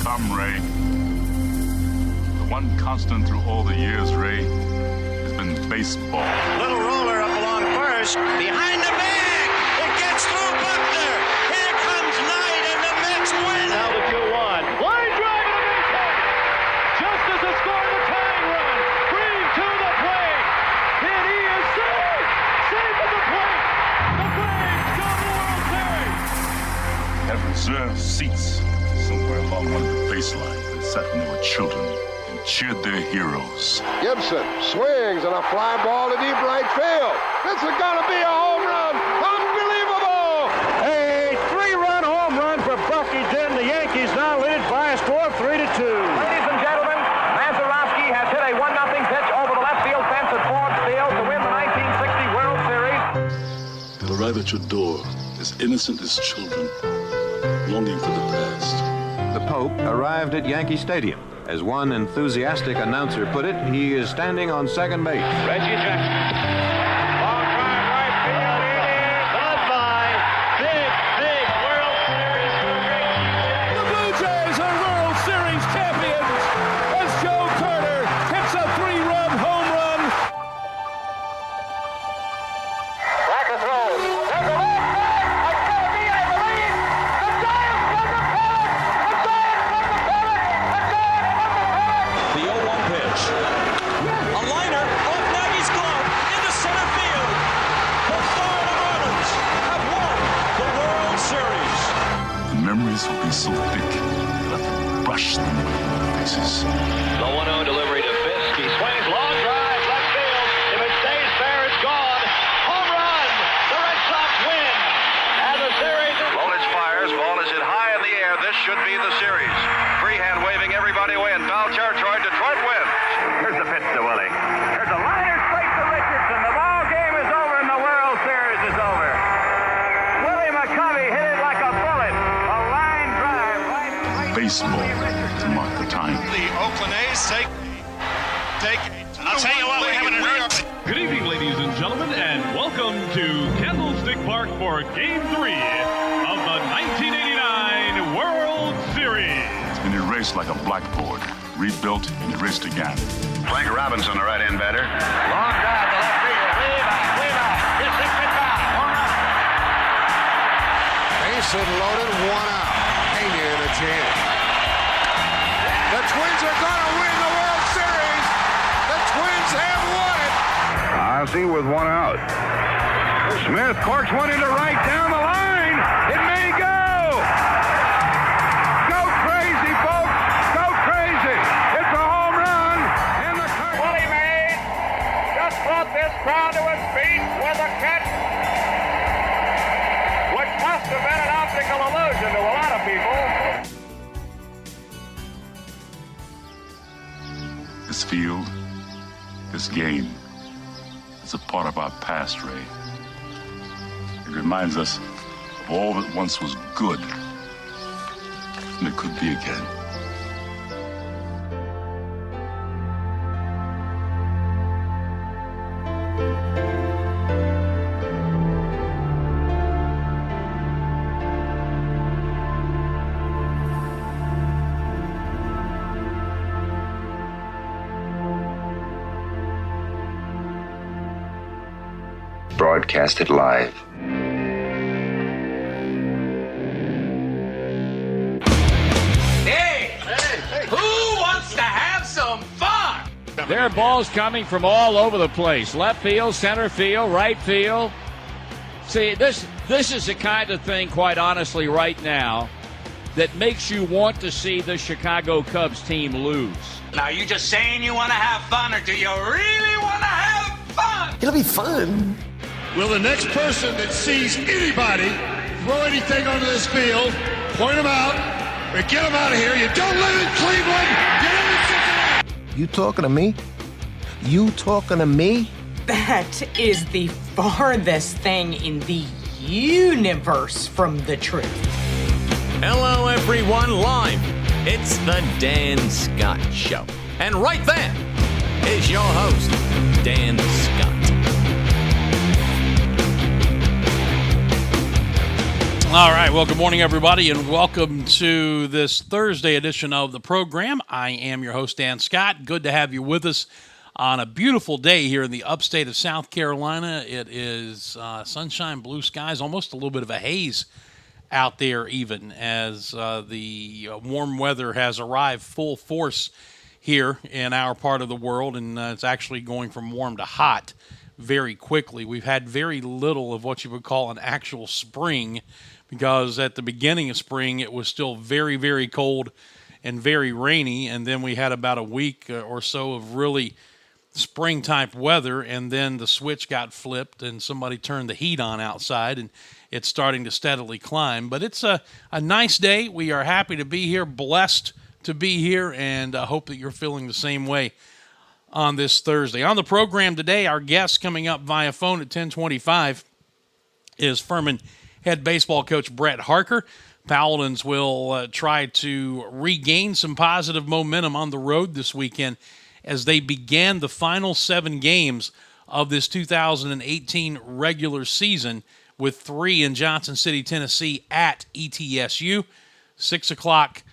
come, Ray. The one constant through all the years, Ray, has been baseball. Little roller up along first. Behind the bag. It gets through Buckner. Here comes Knight, and the Mets win. Now the 2-1. Line drive to the base hit. Just as the score of the tying run. Green to the plate. And he is safe. Safe at the plate. The Braves go to the World Series. Have reserved seats somewhere along one of the baselines that sat when they were children and cheered their heroes. Gibson swings and a fly ball to deep right field. This is going to be a home run. Unbelievable! A 3-run home run for Bucky Denton. The Yankees now lead it by a score of 3-2. Ladies and gentlemen, Mazeroski has hit a 1-0 pitch over the left field fence at Ford Field to win the 1960 World Series. They'll arrive at your door as innocent as children, longing for the past. The Pope arrived at Yankee Stadium. As one enthusiastic announcer put it, he is standing on second base. Reggie Jackson. Long drive right field. It is goodbye. Big World Series for Reggie Jackson. The Blue Jays are World Series champions as Joe Carter hits a 3-run home run. Back to throw. There's a left back. It's going to be, I believe, the Giants from the pennant. The Giants from the pennant. The Giants from the pennant. The 0-1 pitch. A liner off Nagy's glove into center field. The Florida Marlins have won the World Series. The memories will be so thick that I can brush them away from their faces. The 1-0 delivery to Fisk. He swings, long drive, left field. If it stays fair, it's gone. Home run. The Red Sox win. And the series is... Lolich fires. Ball is hit high in the air. This should be the series. Freehand waving everybody away in foul territory. Detroit wins. Here's the pitch to Willie. There's a liner straight to Richardson. The ball game is over and the World Series is over. Willie McCovey hit it like a bullet. A line drive right. Baseball to mark the time. The Oakland A's take. I'll tell you what, we're having an earth. Good evening, ladies and gentlemen, and welcome to Candlestick Park for Game 3 of the 1989 World Series. It's been erased like a blackboard, rebuilt and erased again. Frank Robinson, the right-hand batter. Long drive to left field. Way back. It's hit goodbye. Home run. Base hit loaded, 1 out. Pena in a jam. The Twins are going to win the World Series. The Twins have won it. Ozzie with 1 out. Smith corks one into right down the line. It may go. Go crazy, folks. Go crazy. It's a home run. And the Willie Mays just brought this crowd to its feet with a catch, which must have been an optical illusion to a lot of people. This field, this game, is a part of our past, Ray. It reminds us of all that once was good, and it could be again. Broadcasted live. Hey! Who wants to have some fun? There are balls coming from all over the place. Left field, center field, right field. See, this is the kind of thing, quite honestly, right now, that makes you want to see the Chicago Cubs team lose. Now, you just saying you want to have fun, or do you really want to have fun? It'll be fun. Will the next person that sees anybody throw anything onto this field, point them out, or get them out of here? You don't live in Cleveland. Get in Cincinnati. You talking to me? You talking to me? That is the farthest thing in the universe from the truth. Hello, everyone, live. It's the Dan Scott Show. And right there is your host, Dan Scott. All right. Well, good morning, everybody, and welcome to this Thursday edition of the program. I am your host, Dan Scott. Good to have you with us on a beautiful day here in the upstate of South Carolina. It is sunshine, blue skies, almost a little bit of a haze out there even as the warm weather has arrived full force here in our part of the world, and it's actually going from warm to hot very quickly. We've had very little of what you would call an actual spring, because at the beginning of spring it was still very, very cold and very rainy, and then we had about a week or so of really spring-type weather, and then the switch got flipped and somebody turned the heat on outside, and it's starting to steadily climb. But it's a nice day. We are happy to be here, blessed to be here, and I hope that you're feeling the same way on this Thursday. On the program today, our guest coming up via phone at 10:25 is Furman head baseball coach Brett Harker. Paladins will try to regain some positive momentum on the road this weekend as they began the final 7 games of this 2018 regular season, with 3 in Johnson City, Tennessee at ETSU, 6 o'clock,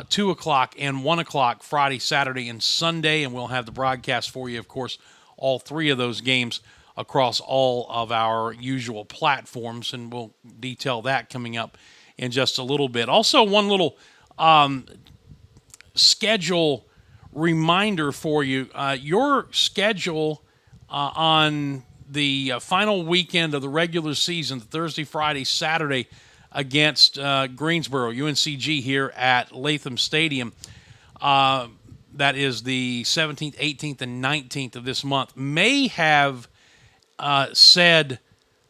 2 o'clock, and 1 o'clock Friday, Saturday, and Sunday. And we'll have the broadcast for you, of course, all 3 of those games across all of our usual platforms, and we'll detail that coming up in just a little bit. Also, one little schedule reminder for you. Your schedule on the final weekend of the regular season, Thursday, Friday, Saturday, against Greensboro, UNCG here at Latham Stadium, that is the 17th, 18th, and 19th of this month, may have said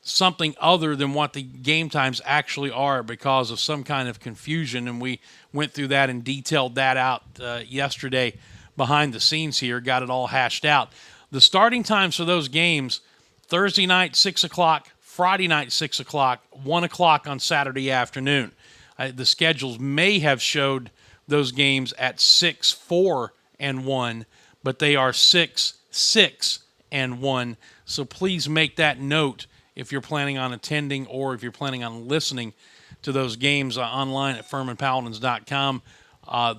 something other than what the game times actually are because of some kind of confusion, and we went through that and detailed that out yesterday behind the scenes here, got it all hashed out. The starting times for those games: Thursday night, 6 o'clock, Friday night, 6 o'clock, 1 o'clock on Saturday afternoon. The schedules may have showed those games at 6, 4, and 1, but they are 6, 6, and 1. So please make that note if you're planning on attending or if you're planning on listening to those games online at FurmanPaladins.com.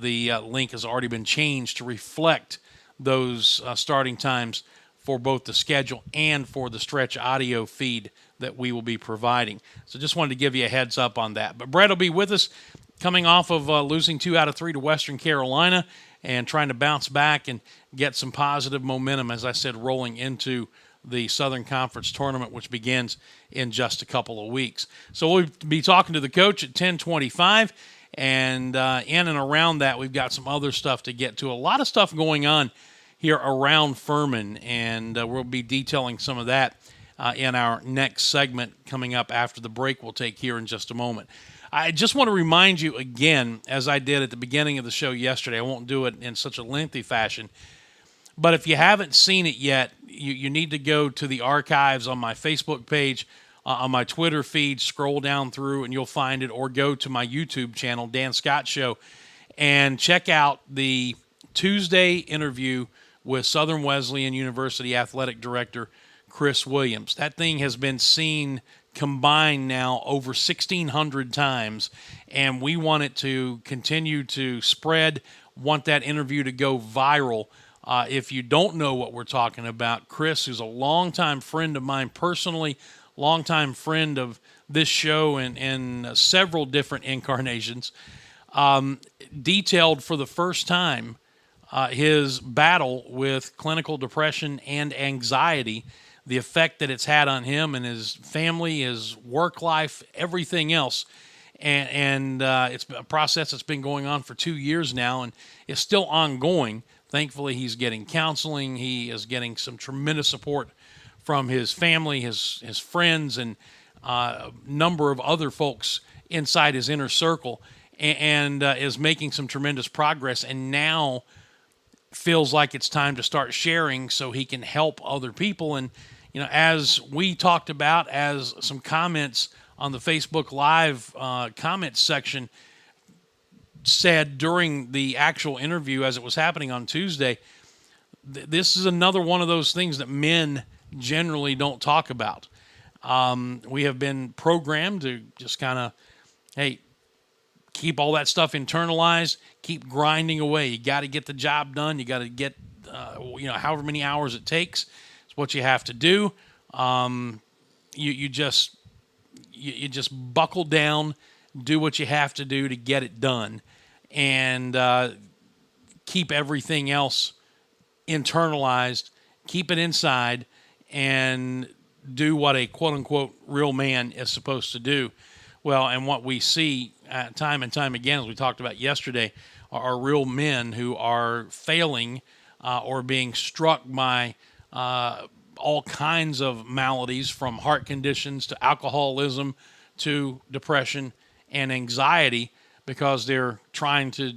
The link has already been changed to reflect those starting times for both the schedule and for the stretch audio feed that we will be providing. So just wanted to give you a heads up on that. But Brett will be with us coming off of losing 2 out of 3 to Western Carolina and trying to bounce back and get some positive momentum, as I said, rolling into the Southern Conference tournament, which begins in just a couple of weeks. So we'll be talking to the coach at 10:25, and in and around that, we've got some other stuff to get to. A lot of stuff going on here around Furman, and we'll be detailing some of that in our next segment coming up after the break we'll take here in just a moment. I just want to remind you again, as I did at the beginning of the show yesterday, I won't do it in such a lengthy fashion, but if you haven't seen it yet, you need to go to the archives on my Facebook page, on my Twitter feed, scroll down through, and you'll find it, or go to my YouTube channel, Dan Scott Show, and check out the Tuesday interview with Southern Wesleyan University Athletic Director Chris Williams. That thing has been seen combined now over 1,600 times, and we want it to continue to spread, want that interview to go viral. If you don't know what we're talking about, Chris, who's a longtime friend of mine personally, longtime friend of this show and several different incarnations, detailed for the first time his battle with clinical depression and anxiety, the effect that it's had on him and his family, his work life, everything else. And it's a process that's been going on for 2 years now, and it's still ongoing. Thankfully, he's getting counseling. He is getting some tremendous support from his family, his friends, and a number of other folks inside his inner circle, and is making some tremendous progress, and now feels like it's time to start sharing so he can help other people. And, you know, as we talked about, as some comments on the Facebook Live comments section said during the actual interview as it was happening on Tuesday, this is another one of those things that men generally don't talk about. We have been programmed to just kind of hey, keep all that stuff internalized. Keep grinding away. You got to get the job done. You got to get, however many hours it takes. It's what you have to do. You just buckle down, do what you have to do to get it done, and keep everything else internalized. Keep it inside, and do what a quote-unquote real man is supposed to do. Well, and what we see time and time again, as we talked about yesterday, are real men who are failing or being struck by all kinds of maladies, from heart conditions to alcoholism to depression and anxiety, because they're trying to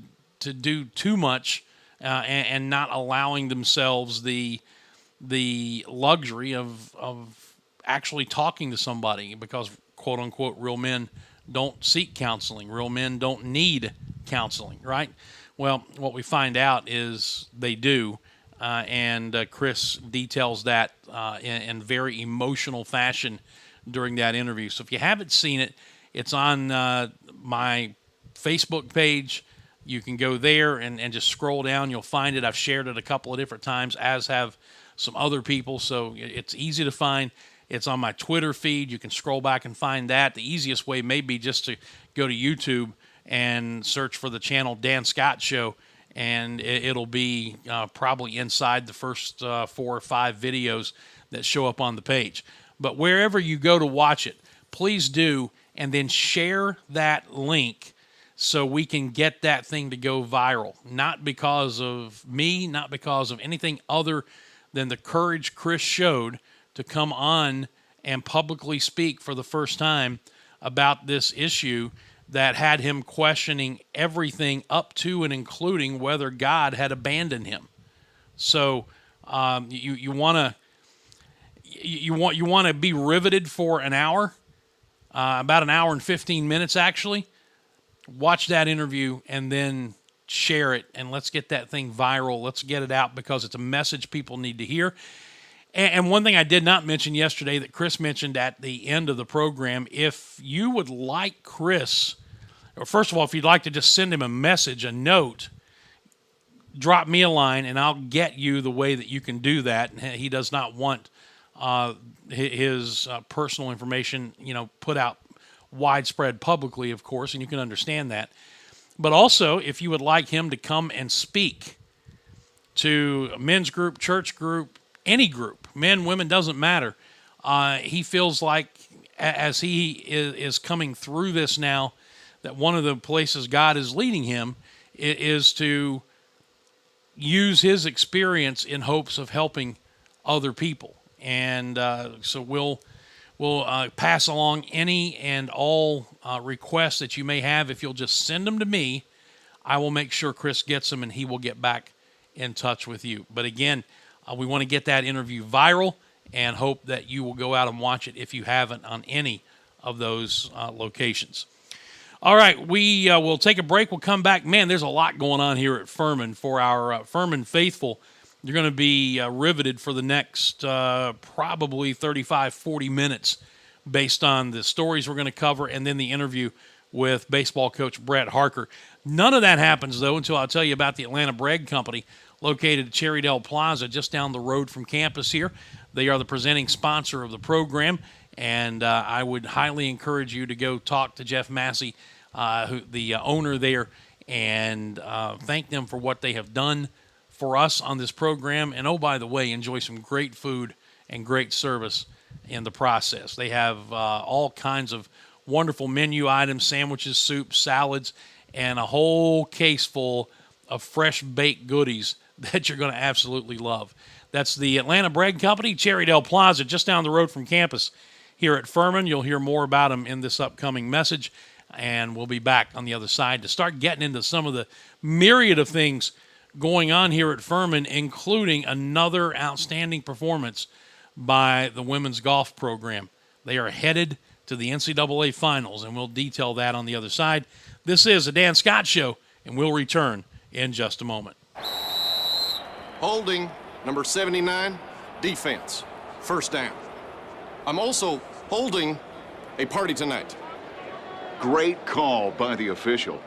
do too much and not allowing themselves the luxury of actually talking to somebody, because quote unquote real men don't seek counseling. Real men don't need counseling, right? Well, what we find out is they do, and Chris details that in very emotional fashion during that interview. So if you haven't seen it, it's on my Facebook page. You can go there and just scroll down. You'll find it. I've shared it a couple of different times, as have some other people, so it's easy to find. It's on my Twitter feed. You can scroll back and find that. The easiest way may be just to go to YouTube and search for the channel Dan Scott Show, and it'll be probably inside the first 4 or 5 videos that show up on the page. But wherever you go to watch it, please do, and then share that link so we can get that thing to go viral. Not because of me, not because of anything other than the courage Chris showed to come on and publicly speak for the first time about this issue that had him questioning everything up to and including whether God had abandoned him. So you want to be riveted for an hour, about an hour and 15 minutes actually. Watch that interview and then share it, and let's get that thing viral. Let's get it out, because it's a message people need to hear. And one thing I did not mention yesterday that Chris mentioned at the end of the program, if you would like Chris, or first of all, if you'd like to just send him a message, a note, drop me a line and I'll get you the way that you can do that. And he does not want his personal information, put out widespread publicly, of course, and you can understand that. But also, if you would like him to come and speak to a men's group, church group, any group, men, women, doesn't matter. He feels like, as he is coming through this now, that one of the places God is leading him is to use his experience in hopes of helping other people. And so we'll pass along any and all requests that you may have. If you'll just send them to me, I will make sure Chris gets them, and he will get back in touch with you. But again, we want to get that interview viral and hope that you will go out and watch it if you haven't on any of those locations. All right, we will take a break. We'll come back. Man, there's a lot going on here at Furman. For our Furman faithful, you're going to be riveted for the next probably 35, 40 minutes based on the stories we're going to cover and then the interview with baseball coach Brett Harker. None of that happens, though, until I'll tell you about the Atlanta Bread Company, located at Cherrydale Plaza, just down the road from campus here. They are the presenting sponsor of the program, and I would highly encourage you to go talk to Jeff Massey, the owner there, and thank them for what they have done for us on this program. And, oh, by the way, enjoy some great food and great service in the process. They have all kinds of wonderful menu items, sandwiches, soups, salads, and a whole case full of fresh baked goodies that you're going to absolutely love. That's the Atlanta Bread Company, Cherrydale Plaza, just down the road from campus here at Furman. You'll hear more about them in this upcoming message, and we'll be back on the other side to start getting into some of the myriad of things going on here at Furman, including another outstanding performance by the women's golf program. They are headed to the NCAA Finals, and we'll detail that on the other side. This is the Dan Scott Show, and we'll return in just a moment. Holding, number 79, defense, first down. I'm also holding a party tonight. Great call by the official.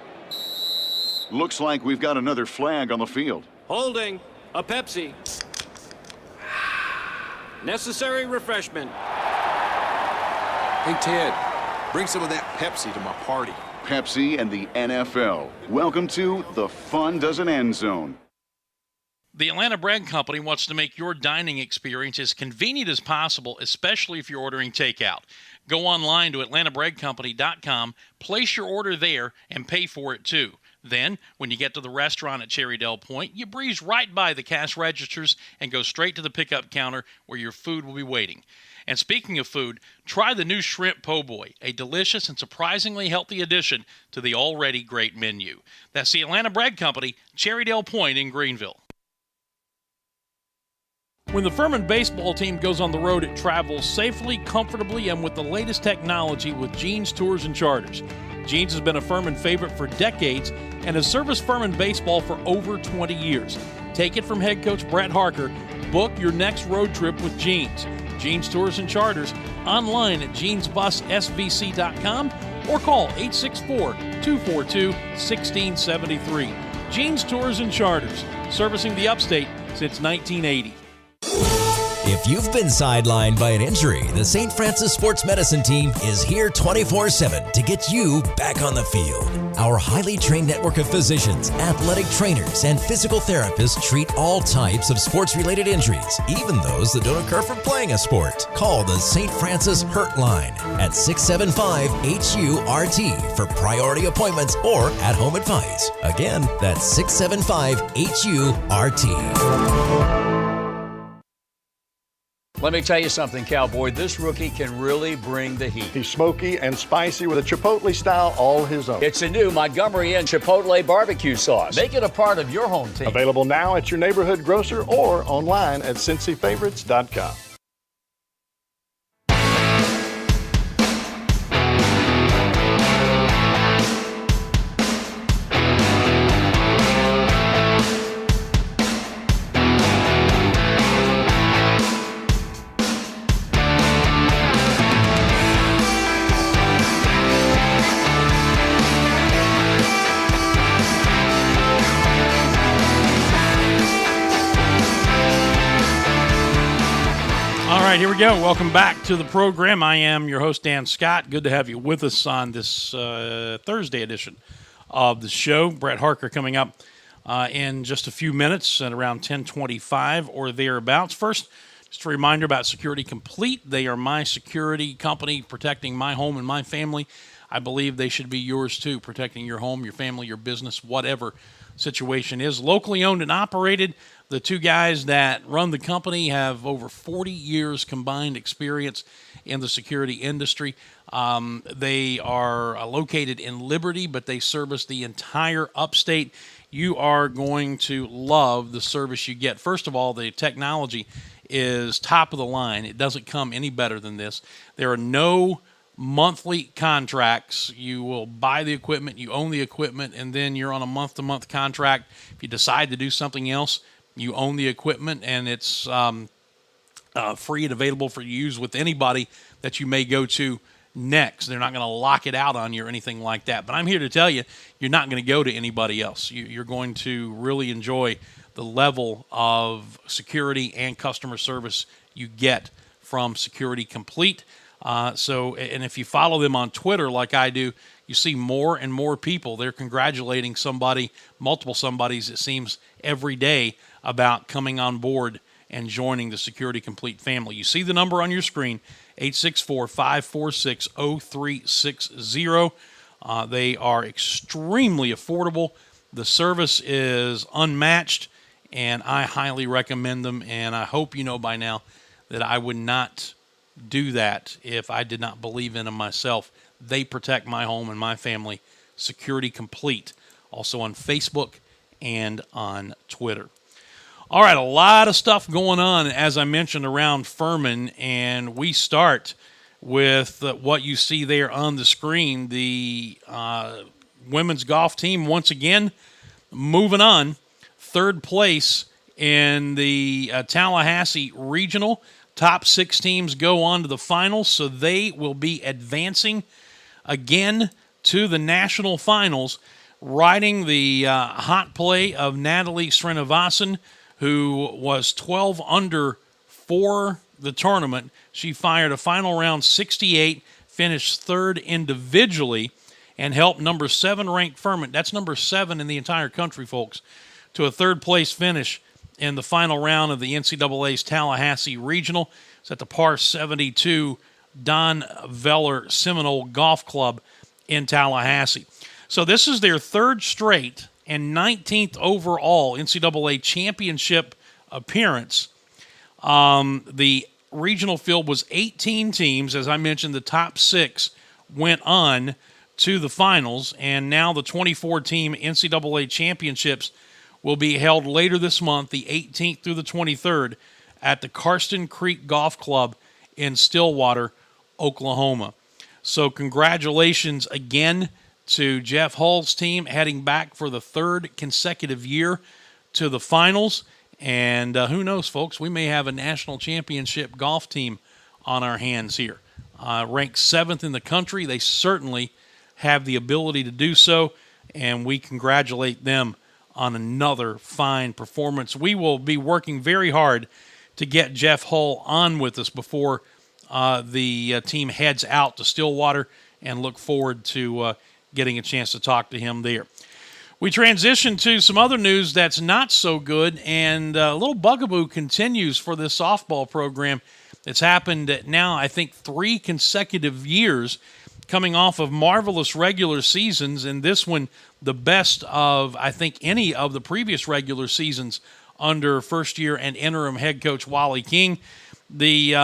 Looks like we've got another flag on the field. Holding. A Pepsi. Necessary refreshment. Hey, Ted, bring some of that Pepsi to my party. Pepsi and the NFL. Welcome to the Fun Doesn't End Zone. The Atlanta Bread Company wants to make your dining experience as convenient as possible, especially if you're ordering takeout. Go online to atlantabreadcompany.com, place your order there, and pay for it too. Then, when you get to the restaurant at Cherrydale Point, you breeze right by the cash registers and go straight to the pickup counter where your food will be waiting. And speaking of food, try the new Shrimp Po' Boy, a delicious and surprisingly healthy addition to the already great menu. That's the Atlanta Bread Company, Cherrydale Point in Greenville. When the Furman baseball team goes on the road, it travels safely, comfortably, and with the latest technology with Jeans Tours and Charters. Jeans has been a Furman favorite for decades and has serviced Furman baseball for over 20 years. Take it from head coach Brett Harker. Book your next road trip with Jeans. Jeans Tours and Charters, online at jeansbussvc.com or call 864-242-1673. Jeans Tours and Charters, servicing the upstate since 1980. If you've been sidelined by an injury, the St. Francis Sports Medicine team is here 24/7 to get you back on the field. Our highly trained network of physicians, athletic trainers, and physical therapists treat all types of sports-related injuries, even those that don't occur from playing a sport. Call the St. Francis Hurt Line at 675-HU-RT for priority appointments or at-home advice. Again, that's 675-HU-RT. Let me tell you something, Cowboy. This rookie can really bring the heat. He's smoky and spicy with a Chipotle style all his own. It's a new Montgomery Inn Chipotle barbecue sauce. Make it a part of your home team. Available now at your neighborhood grocer or online at CincyFavorites.com. Here we go. Welcome back to the program. I am your host, Dan Scott. Good to have you with us on this Thursday edition of the show. Brett Harker coming up in just a few minutes at around 10:25 or thereabouts. First, just a reminder about Security Complete. They are my security company protecting my home and my family. I believe they should be yours too, protecting your home, your family, your business, whatever situation is. Locally owned and operated. The two guys that run the company have over 40 years combined experience in the security industry. They are located in Liberty, but they service the entire upstate. You are going to love the service you get. First of all, the technology is top of the line. It doesn't come any better than this. There are no monthly contracts. You will buy the equipment, you own the equipment, and then you're on a month-to-month contract. If you decide to do something else, you own the equipment, and it's free and available for use with anybody that you may go to next. They're not going to lock it out on you or anything like that. But I'm here to tell you, you're not going to go to anybody else. You're going to really enjoy the level of security and customer service you get from Security Complete. And if you follow them on Twitter like I do, you see more and more people. They're congratulating somebody, multiple somebodies, it seems, every day about coming on board and joining the Security Complete family. You see the number on your screen, 864-546-0360. They are extremely affordable. The service is unmatched, and I highly recommend them. And I hope you know by now that I would not do that if I did not believe in them myself. They protect my home and my family. Security Complete. Also on Facebook and on Twitter. All right, a lot of stuff going on, as I mentioned, around Furman, and we start with what you see there on the screen. The women's golf team, once again, moving on. Third place in the Tallahassee Regional. Top 6 teams go on to the finals, so they will be advancing again to the national finals, riding the hot play of Natalie Srinivasan, who was 12 under for the tournament. She fired a final round 68, finished third individually, and helped number 7 ranked Furman. That's number 7 in the entire country, folks, to a third-place finish in the final round of the NCAA's Tallahassee Regional. It's at the Par 72 Don Veller Seminole Golf Club in Tallahassee. So this is their third straight and 19th overall NCAA championship appearance. The regional field was 18 teams. As I mentioned, the top 6 went on to the finals, and now the 24-team NCAA championships will be held later this month, the 18th through the 23rd, at the Karsten Creek Golf Club in Stillwater, Oklahoma. So congratulations again to Jeff Hull's team, heading back for the third consecutive year to the finals. And who knows, folks, we may have a national championship golf team on our hands here. Ranked 7th in the country, they certainly have the ability to do so, and we congratulate them on another fine performance. We will be working very hard to get Jeff Hull on with us before the team heads out to Stillwater, and look forward to getting a chance to talk to him there. We transition to some other news that's not so good, and a little bugaboo continues for this softball program. It's happened now, I think, 3 consecutive years, coming off of marvelous regular seasons, and this one the best of, I think, any of the previous regular seasons under first-year and interim head coach Wally King. The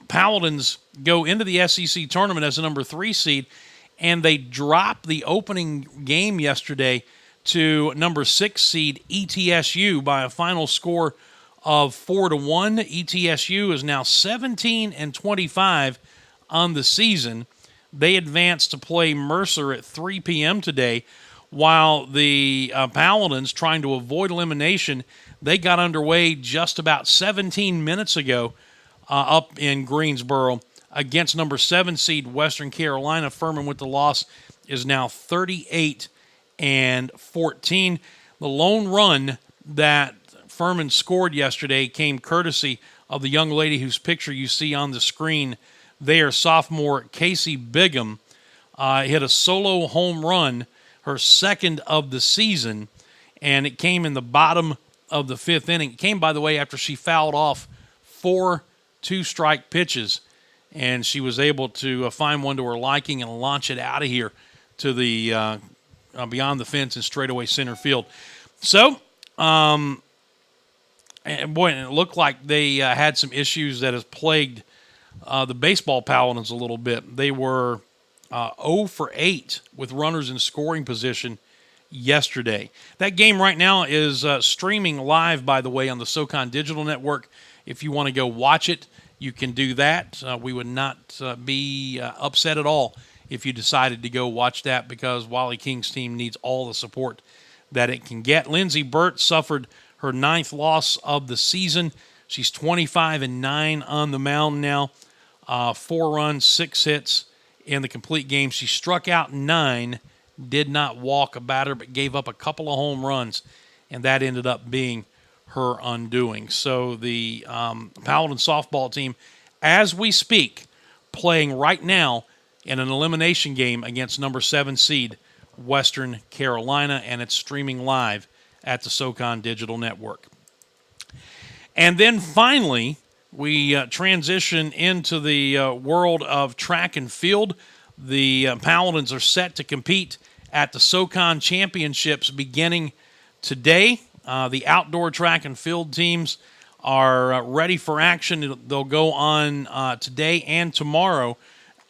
Paladins go into the SEC tournament as a number 3 seed, and they drop the opening game yesterday to number 6 seed ETSU by a final score of 4-1. ETSU is now 17-25 on the season. They advance to play Mercer at 3 p.m. today, while the Paladins, trying to avoid elimination, they got underway just about 17 minutes ago up in Greensboro against number 7 seed Western Carolina. Furman, with the loss, is now 38-14. The lone run that Furman scored yesterday came courtesy of the young lady whose picture you see on the screen there. Sophomore Casey Bigham hit a solo home run, her second of the season, and it came in the bottom of the 5th inning. It came, by the way, after she fouled off 4 two-strike pitches, and she was able to find one to her liking and launch it out of here to the beyond the fence and straightaway center field. So, and boy, it looked like they had some issues that has plagued the baseball Paladins a little bit. They were 0 for 8 with runners in scoring position yesterday. That game right now is streaming live, by the way, on the SoCon Digital Network. If you want to go watch it, you can do that. We would not be upset at all if you decided to go watch that, because Wally King's team needs all the support that it can get. Lindsey Burt suffered her 9th loss of the season. She's 25-9 on the mound now. 4 runs, 6 hits in the complete game. She struck out 9, did not walk a batter, but gave up a couple of home runs, and that ended up being her undoing. So the Paladin softball team, as we speak, playing right now in an elimination game against number 7 seed Western Carolina, and it's streaming live at the SoCon Digital Network. And then finally, we transition into the world of track and field. The Paladins are set to compete at the SoCon Championships beginning today. The outdoor track and field teams are ready for action. They'll go on today and tomorrow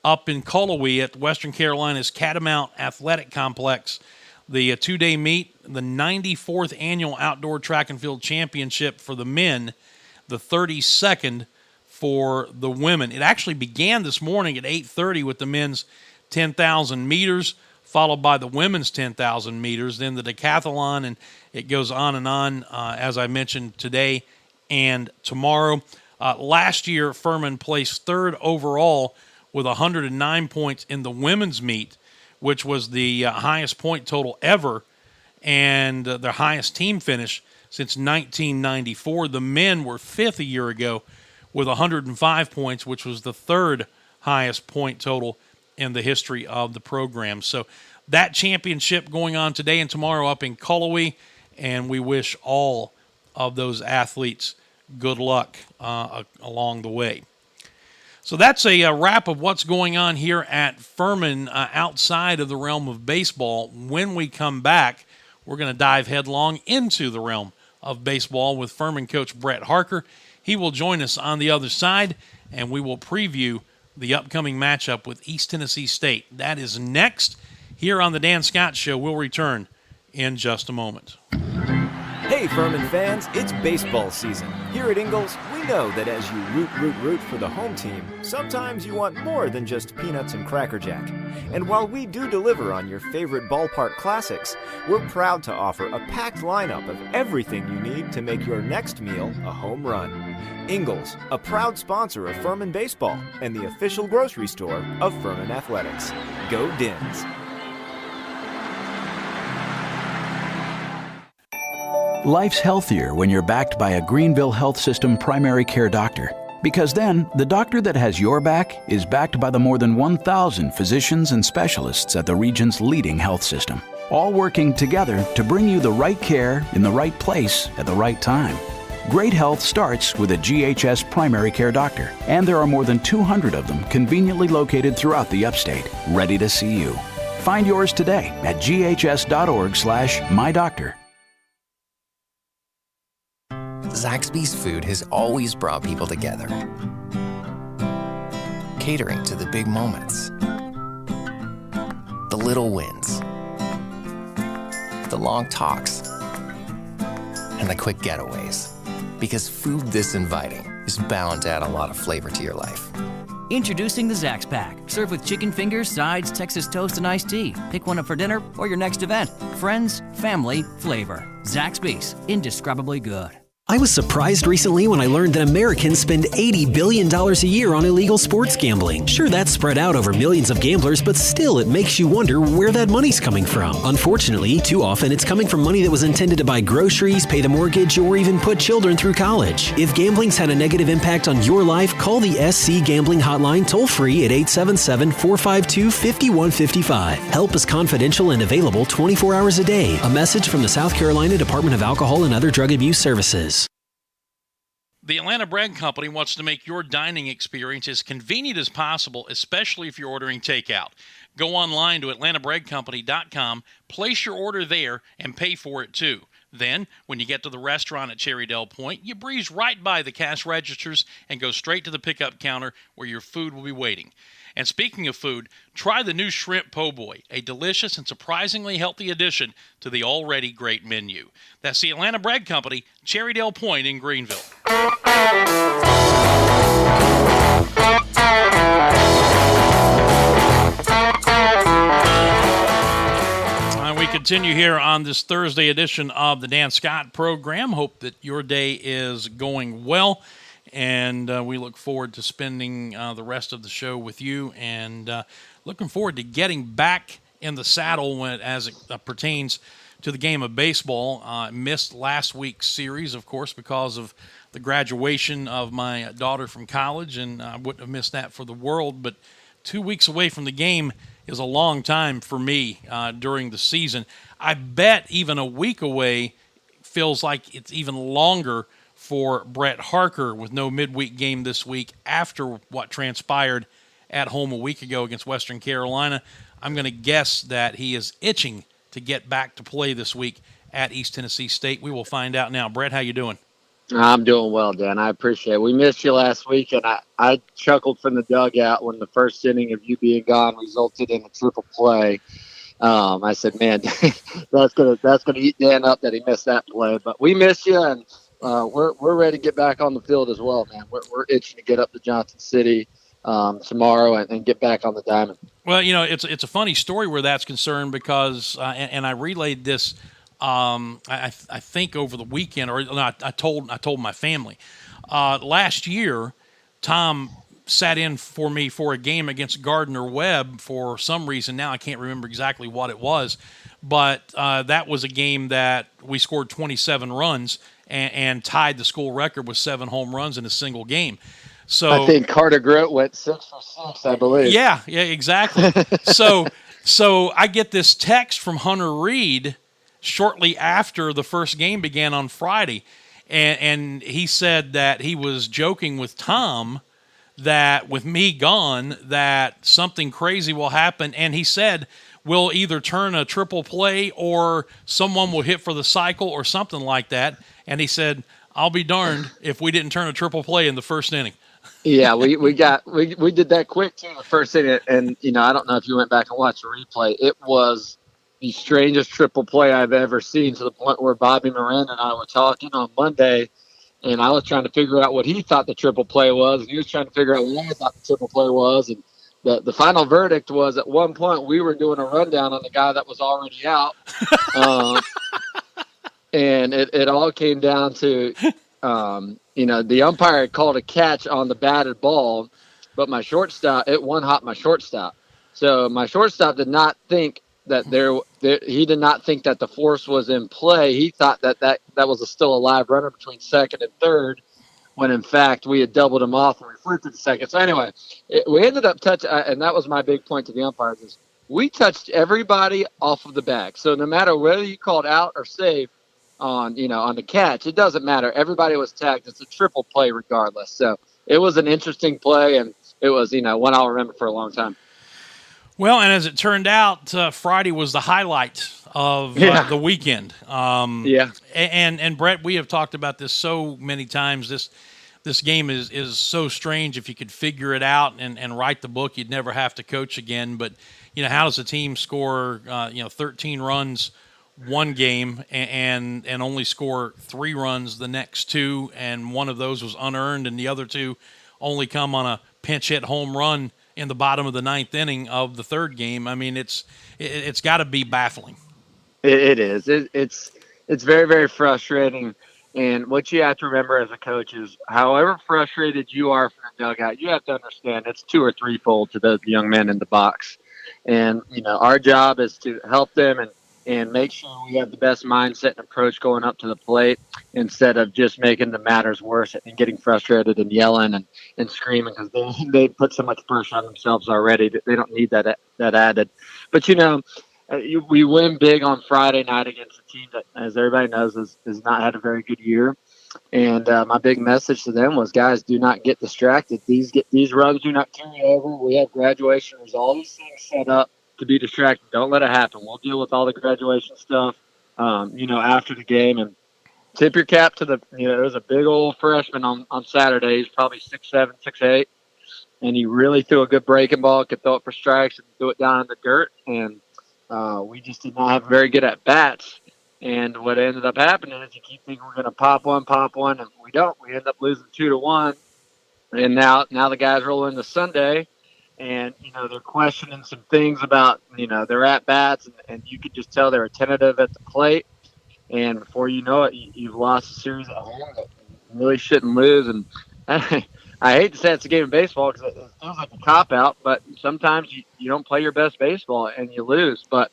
up in Cullowhee at Western Carolina's Catamount Athletic Complex. The 2-day meet, the 94th Annual Outdoor Track and Field Championship for the men, the 32nd for the women. It actually began this morning at 8:30 with the men's 10,000 meters, followed by the women's 10,000 meters, then the decathlon, and it goes on and on, as I mentioned, today and tomorrow. Last year, Furman placed 3rd overall with 109 points in the women's meet, which was the highest point total ever and the highest team finish since 1994. The men were fifth a year ago with 105 points, which was the third highest point total in the history of the program. So that championship going on today and tomorrow up in Cullowhee, and we wish all of those athletes good luck along the way. So that's a wrap of what's going on here at Furman outside of the realm of baseball. When we come back, we're going to dive headlong into the realm of baseball with Furman coach Brett Harker. He will join us on the other side, and we will preview the upcoming matchup with East Tennessee State. That is next here on the Dan Scott Show. We'll return in just a moment. Hey, Furman fans, it's baseball season. Here at Ingalls, we know that as you root for the home team, sometimes you want more than just peanuts and Cracker Jack. And while we do deliver on your favorite ballpark classics, we're proud to offer a packed lineup of everything you need to make your next meal a home run. Ingalls, a proud sponsor of Furman Baseball and the official grocery store of Furman Athletics. Go Dins! Life's healthier when you're backed by a Greenville Health System primary care doctor. Because then, the doctor that has your back is backed by the more than 1,000 physicians and specialists at the region's leading health system, all working together to bring you the right care in the right place at the right time. Great health starts with a GHS primary care doctor, and there are more than 200 of them conveniently located throughout the upstate, ready to see you. Find yours today at ghs.org/mydoctor. Zaxby's food has always brought people together. Catering to the big moments, the little wins, the long talks, and the quick getaways. Because food this inviting is bound to add a lot of flavor to your life. Introducing the Zax Pack. Served with chicken fingers, sides, Texas toast, and iced tea. Pick one up for dinner or your next event. Friends, family, flavor. Zaxby's. Indescribably good. I was surprised recently when I learned that Americans spend $80 billion a year on illegal sports gambling. Sure, that's spread out over millions of gamblers, but still it makes you wonder where that money's coming from. Unfortunately, too often it's coming from money that was intended to buy groceries, pay the mortgage, or even put children through college. If gambling's had a negative impact on your life, call the SC Gambling Hotline toll-free at 877-452-5155. Help is confidential and available 24 hours a day. A message from the South Carolina Department of Alcohol and Other Drug Abuse Services. The Atlanta Bread Company wants to make your dining experience as convenient as possible, especially if you're ordering takeout. Go online to atlantabreadcompany.com, place your order there, and pay for it too. Then, when you get to the restaurant at Cherrydale Point, you breeze right by the cash registers and go straight to the pickup counter where your food will be waiting. And speaking of food, try the new Shrimp Po' Boy, a delicious and surprisingly healthy addition to the already great menu. That's the Atlanta Bread Company, Cherrydale Point in Greenville. We continue here on this Thursday edition of the Dan Scott program. Hope that your day is going well. And we look forward to spending the rest of the show with you, and looking forward to getting back in the saddle as it pertains to the game of baseball. Missed last week's series, of course, because of the graduation of my daughter from college, and I wouldn't have missed that for the world. But 2 weeks away from the game is a long time for me during the season. I bet even a week away feels like it's even longer for Brett Harker with no midweek game this week after what transpired at home a week ago against Western Carolina. I'm going to guess that he is itching to get back to play this week at East Tennessee State. We will find out now. Brett, how you doing? I'm doing well, Dan. I appreciate it. We missed you last week, and I chuckled from the dugout when the first inning of you being gone resulted in a triple play. I said, man, that's gonna eat Dan up that he missed that play. But we miss you, and we're ready to get back on the field as well, man. We're itching to get up to Johnson City tomorrow and get back on the diamond. Well, you know, it's a funny story where that's concerned because, and I relayed this, I think over the weekend, or no, I told my family last year. Tom sat in for me for a game against Gardner-Webb for some reason. Now I can't remember exactly what it was, but that was a game that we scored 27 runs and tied the school record with 7 home runs in a single game. So I think Carter Grote went 6 for 6, I believe. Yeah, exactly. So I get this text from Hunter Reed shortly after the first game began on Friday, and he said that he was joking with Tom that with me gone that something crazy will happen, and he said we'll either turn a triple play or someone will hit for the cycle or something like that. And he said, I'll be darned if we didn't turn a triple play in the first inning. Yeah, we did that quick too. The first inning, and I don't know if you went back and watched the replay. It was the strangest triple play I've ever seen, to the point where Bobby Moran and I were talking on Monday, and I was trying to figure out what he thought the triple play was, and he was trying to figure out what I thought the triple play was. And the final verdict was, at one point we were doing a rundown on the guy that was already out, and it all came down to. The umpire had called a catch on the batted ball, but my shortstop, it one-hopped my shortstop. So my shortstop did not think that he did not think that the force was in play. He thought that was still a live runner between second and third, when in fact we had doubled him off and we flipped it to second. So anyway, we ended up touching, and that was my big point to the umpires, is we touched everybody off of the bag. So no matter whether you called out or safe, on the catch, it doesn't matter. Everybody was tagged. It's a triple play regardless. So it was an interesting play, and it was one I'll remember for a long time. Well, and as it turned out, Friday was the highlight of the weekend. And Brett, we have talked about this so many times. This game is so strange. If you could figure it out and write the book, you'd never have to coach again. But how does a team score 13 runs one game and only score 3 runs the next 2, and one of those was unearned, and the other 2 only come on a pinch hit home run in the bottom of the 9th inning of the third game? I mean, it's got to be baffling. It is. It's very, very frustrating. And what you have to remember as a coach is, however frustrated you are from the dugout, you have to understand it's 2 or 3-fold to those young men in the box. And our job is to help them and make sure we have the best mindset and approach going up to the plate, instead of just making the matters worse and getting frustrated and yelling and screaming, because they put so much pressure on themselves already that they don't need that added. But we win big on Friday night against a team that, as everybody knows, has not had a very good year. And my big message to them was, guys, do not get distracted. These runs do not carry over. We have graduation. There's all these things set up to be distracted. Don't let it happen. We'll deal with all the graduation stuff, after the game. And tip your cap to there was a big old freshman on Saturday. He's probably 6'7", 6'8", and he really threw a good breaking ball, could throw it for strikes and threw it down in the dirt. And we just did not have very good at bats. And what ended up happening is, you keep thinking we're going to pop one, and we don't. We end up losing 2-1. And now the guys roll into Sunday, and they're questioning some things about their at bats, and you could just tell they were tentative at the plate. And before you know it, you've lost a series at home that you really shouldn't lose. And I hate to say it's a game of baseball, because it feels like a cop out, but sometimes you don't play your best baseball and you lose. But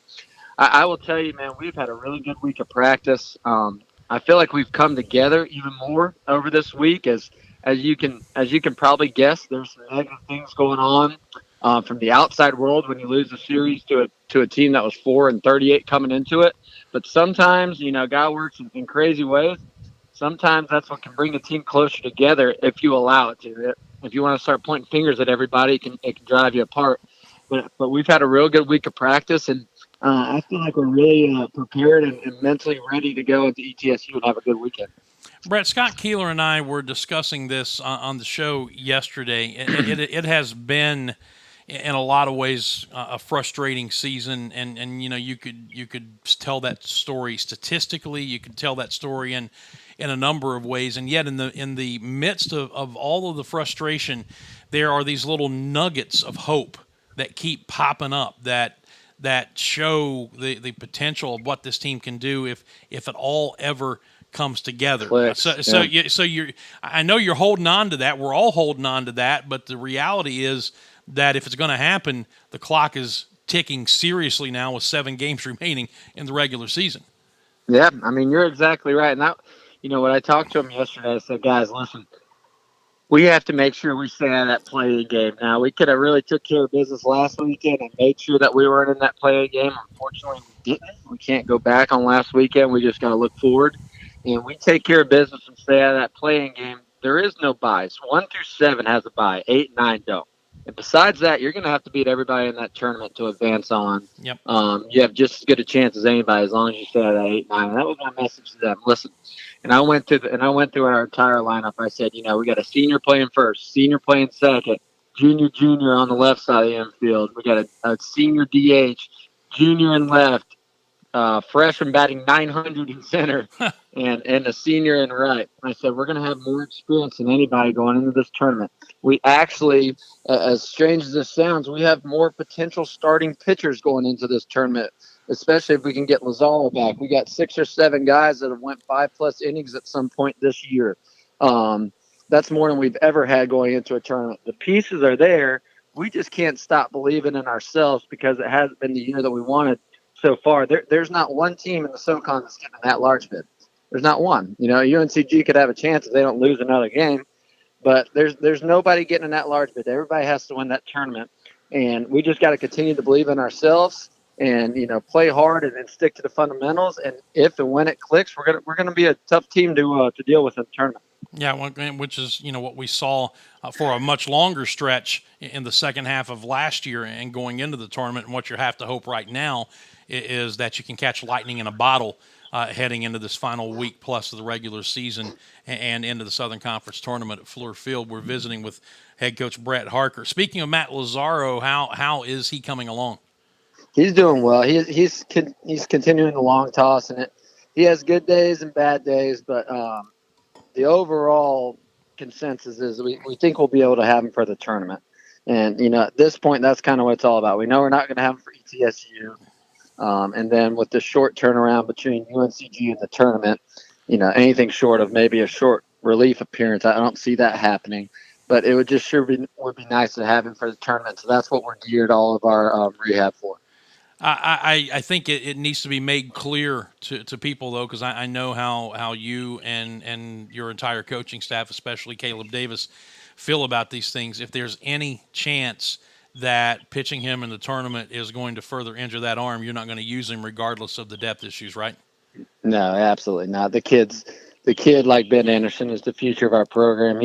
I will tell you, man, we've had a really good week of practice. I feel like we've come together even more over this week. As you can probably guess, there's some negative things going on from the outside world when you lose a series to a team that was 4-38 coming into it. But sometimes, God works in crazy ways. Sometimes that's what can bring the team closer together if you allow it to. If you want to start pointing fingers at everybody, it can drive you apart. But we've had a real good week of practice, and I feel like we're really prepared and mentally ready to go at the ETSU and have a good weekend. Brett, Scott Keeler and I were discussing this on the show yesterday. It has been, in a lot of ways, a frustrating season, and you could tell that story statistically. You could tell that story in a number of ways, and yet in the midst of all of the frustration, there are these little nuggets of hope that keep popping up that show the potential of what this team can do if it all ever comes together. Clicks, I know you're holding on to that. We're all holding on to that, but the reality is that if it's going to happen, the clock is ticking seriously now with 7 games remaining in the regular season. Yeah, I mean, you're exactly right. And that, when I talked to him yesterday, I said, guys, listen, we have to make sure we stay out of that play-in game. Now, we could have really took care of business last weekend and made sure that we weren't in that play-in game. Unfortunately, we didn't. We can't go back on last weekend. We just got to look forward. And we take care of business and stay out of that play-in game. There is no buys. 1 through 7 has a buy. 8 and 9 don't. And besides that, you're going to have to beat everybody in that tournament to advance on. Yep. You have just as good a chance as anybody as long as you stay out of that 8 9. And that was my message to them. Listen, and I went through our entire lineup. I said, we got a senior playing first, senior playing second, junior on the left side of the infield. We got a senior DH, junior in left, freshman batting 900 in center, and a senior in right. I said, we're going to have more experience than anybody going into this tournament. We actually, as strange as this sounds, we have more potential starting pitchers going into this tournament, especially if we can get Lazaro back. We got 6 or 7 guys that have went 5+ innings at some point this year. That's more than we've ever had going into a tournament. The pieces are there. We just can't stop believing in ourselves because it hasn't been the year that we wanted so far. There's not one team in the SoCon that's getting that large bid. There's not one. UNCG could have a chance if they don't lose another game, but there's nobody getting in that large bid. Everybody has to win that tournament, and we just got to continue to believe in ourselves and play hard and stick to the fundamentals. And if and when it clicks, we're gonna be a tough team to deal with in the tournament. Yeah, which is what we saw for a much longer stretch in the second half of last year and going into the tournament. And what you have to hope right now is that you can catch lightning in a bottle heading into this final week plus of the regular season and into the Southern Conference tournament at Fluor Field. We're visiting with head coach Brett Harker. Speaking of Matt Lazaro, how is he coming along? He's doing well. He's continuing the long toss, and he has good days and bad days, but the overall consensus is we think we'll be able to have him for the tournament. And, at this point, that's kind of what it's all about. We know we're not going to have him for ETSU. And then with the short turnaround between UNCG and the tournament, anything short of maybe a short relief appearance, I don't see that happening. But it would just would be nice to have him for the tournament. So that's what we're geared all of our rehab for. I think it needs to be made clear to people, though, because I know how you and your entire coaching staff, especially Caleb Davis, feel about these things. If there's any chance that pitching him in the tournament is going to further injure that arm, you're not going to use him regardless of the depth issues, right? No, absolutely not. The kid like Ben Anderson is the future of our program.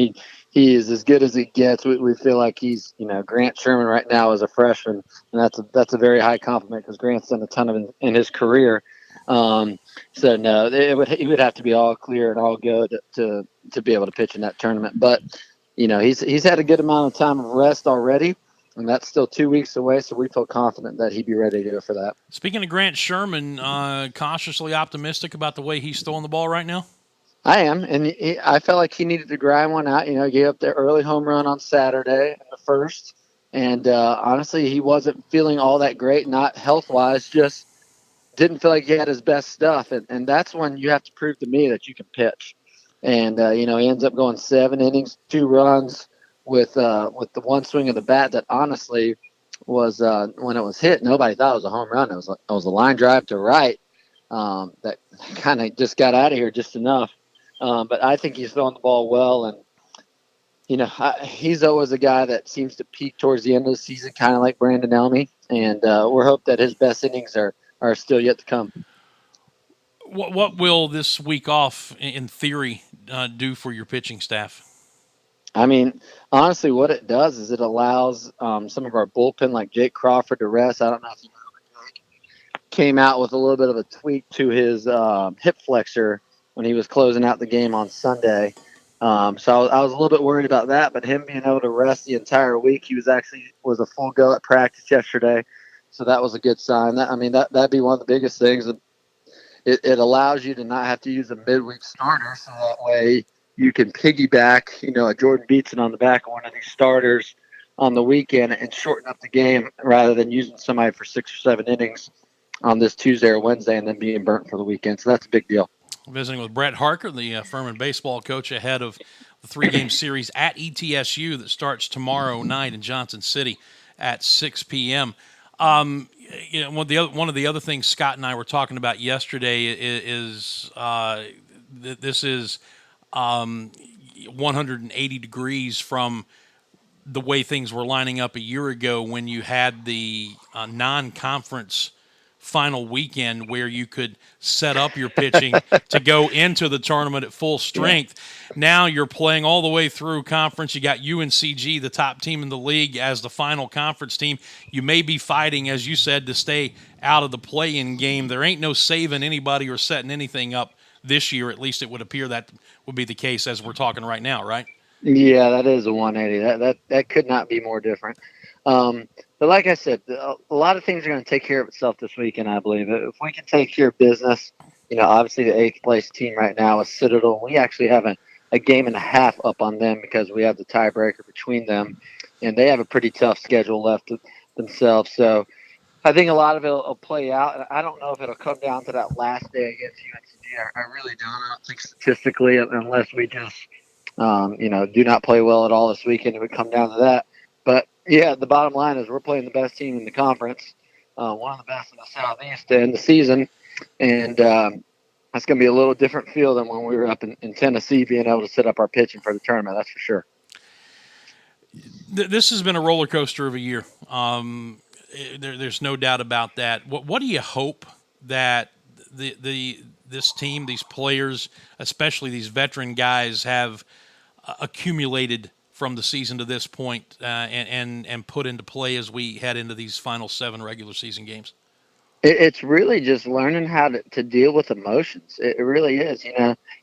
He is as good as he gets. We feel like he's, Grant Sherman right now is a freshman, and that's a very high compliment because Grant's done a ton of in his career. So no, he would have to be all clear and all good to be able to pitch in that tournament. But he's had a good amount of time of rest already, and that's still 2 weeks away. So we feel confident that he'd be ready to go for that. Speaking of Grant Sherman, cautiously optimistic about the way he's throwing the ball right now. I am, and I felt like he needed to grind one out. He gave up the early home run on Saturday in the first, and honestly, he wasn't feeling all that great, not health-wise, just didn't feel like he had his best stuff, and that's when you have to prove to me that you can pitch. And he ends up going 7 innings, 2 runs with the one swing of the bat that honestly was when it was hit, nobody thought it was a home run. It was a line drive to right that kind of just got out of here just enough. But I think he's throwing the ball well, and he's always a guy that seems to peak towards the end of the season, kind of like Brandon Elmy, and we're hope that his best innings are still yet to come. What will this week off, in theory, do for your pitching staff? I mean, honestly, what it does is it allows some of our bullpen, like Jake Crawford, to rest. I don't know if you know, Jake came out with a little bit of a tweak to his hip flexor when he was closing out the game on Sunday. So I was a little bit worried about that, but him being able to rest the entire week, he was a full go at practice yesterday. So that was a good sign. That'd be one of the biggest things. It allows you to not have to use a midweek starter, so that way you can piggyback, a Jordan Beatson on the back of one of these starters on the weekend and shorten up the game rather than using somebody for 6 or 7 innings on this Tuesday or Wednesday and then being burnt for the weekend. So that's a big deal. Visiting with Brett Harker, the Furman baseball coach, ahead of the 3-game series at ETSU that starts tomorrow night in Johnson City at 6 p.m. One of the other things Scott and I were talking about yesterday is this is 180 degrees from the way things were lining up a year ago when you had the non-conference final weekend where you could set up your pitching to go into the tournament at full strength. Yeah. Now you're playing all the way through conference. You got UNCG, the top team in the league, as the final conference team. You may be fighting, as you said, to stay out of the play-in game. There ain't no saving anybody or setting anything up this year. At least it would appear that would be the case as we're talking right now, right? Yeah, that is a 180. That could not be more different. But like I said, a lot of things are going to take care of itself this weekend, I believe. If we can take care of business, obviously the 8th place team right now is Citadel. We actually have a game and a half up on them because we have the tiebreaker between them, and they have a pretty tough schedule left themselves. So I think a lot of it will play out. And I don't know if it'll come down to that last day against UNCG. I really don't. I don't think statistically, unless we just, do not play well at all this weekend, it would come down to that. But, yeah, the bottom line is we're playing the best team in the conference, one of the best in the Southeast to end the season. And that's going to be a little different feel than when we were up in Tennessee being able to set up our pitching for the tournament, that's for sure. This has been a roller coaster of a year. There's no doubt about that. What do you hope that this team, these players, especially these veteran guys, have accumulated from the season to this point and put into play as we head into these final 7 regular season games? It's really just learning how to deal with emotions. It really is.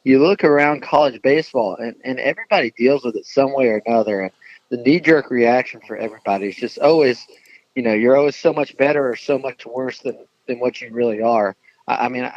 You look around college baseball and everybody deals with it some way or another. And the knee-jerk reaction for everybody is just always, you're always so much better or so much worse than what you really are. I mean,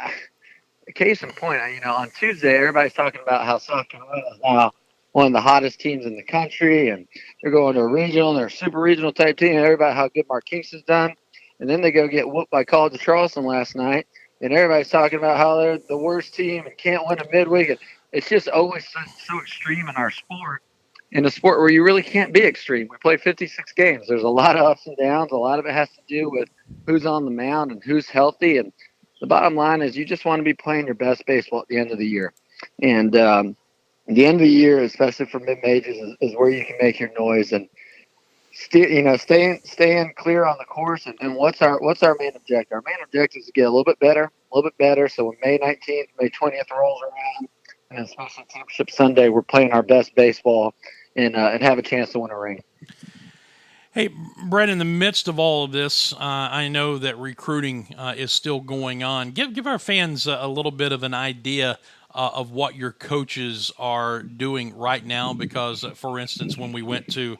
case in point, on Tuesday, everybody's talking about how South Carolina is now one of the hottest teams in the country, and they're going to a regional, and they're a super regional type team, and everybody how good Mark Kingston's done. And then they go get whooped by College of Charleston last night, and everybody's talking about how they're the worst team and can't win a midweek. It's just always so extreme in our sport, in a sport where you really can't be extreme. We play 56 games. There's a lot of ups and downs. A lot of it has to do with who's on the mound and who's healthy. And the bottom line is you just want to be playing your best baseball at the end of the year. And the end of the year, especially for mid-majors, is where you can make your noise and staying clear on the course. And what's our main objective? Our main objective is to get a little bit better. So when May 19th, May 20th rolls around, and especially Championship Sunday, we're playing our best baseball and have a chance to win a ring. Hey, Brett, in the midst of all of this, I know that recruiting is still going on. Give our fans a little bit of an idea of what your coaches are doing right now, because, for instance, when we went to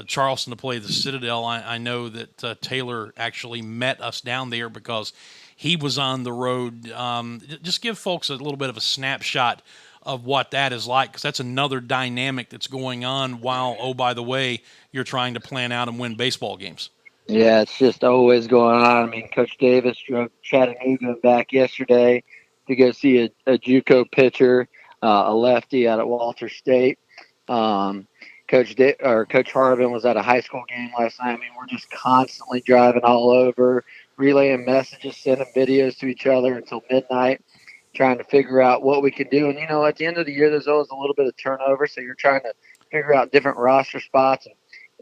Charleston to play the Citadel, I know that Taylor actually met us down there because he was on the road. Just give folks a little bit of a snapshot of what that is like, because that's another dynamic that's going on while, oh, by the way, you're trying to plan out and win baseball games. Yeah, it's just always going on. I mean, Coach Davis drove Chattanooga back yesterday to go see a JUCO pitcher, a lefty out at Walter State. Coach Harvin was at a high school game last night. I mean, we're just constantly driving all over, relaying messages, sending videos to each other until midnight, trying to figure out what we can do. And, at the end of the year, there's always a little bit of turnover, so you're trying to figure out different roster spots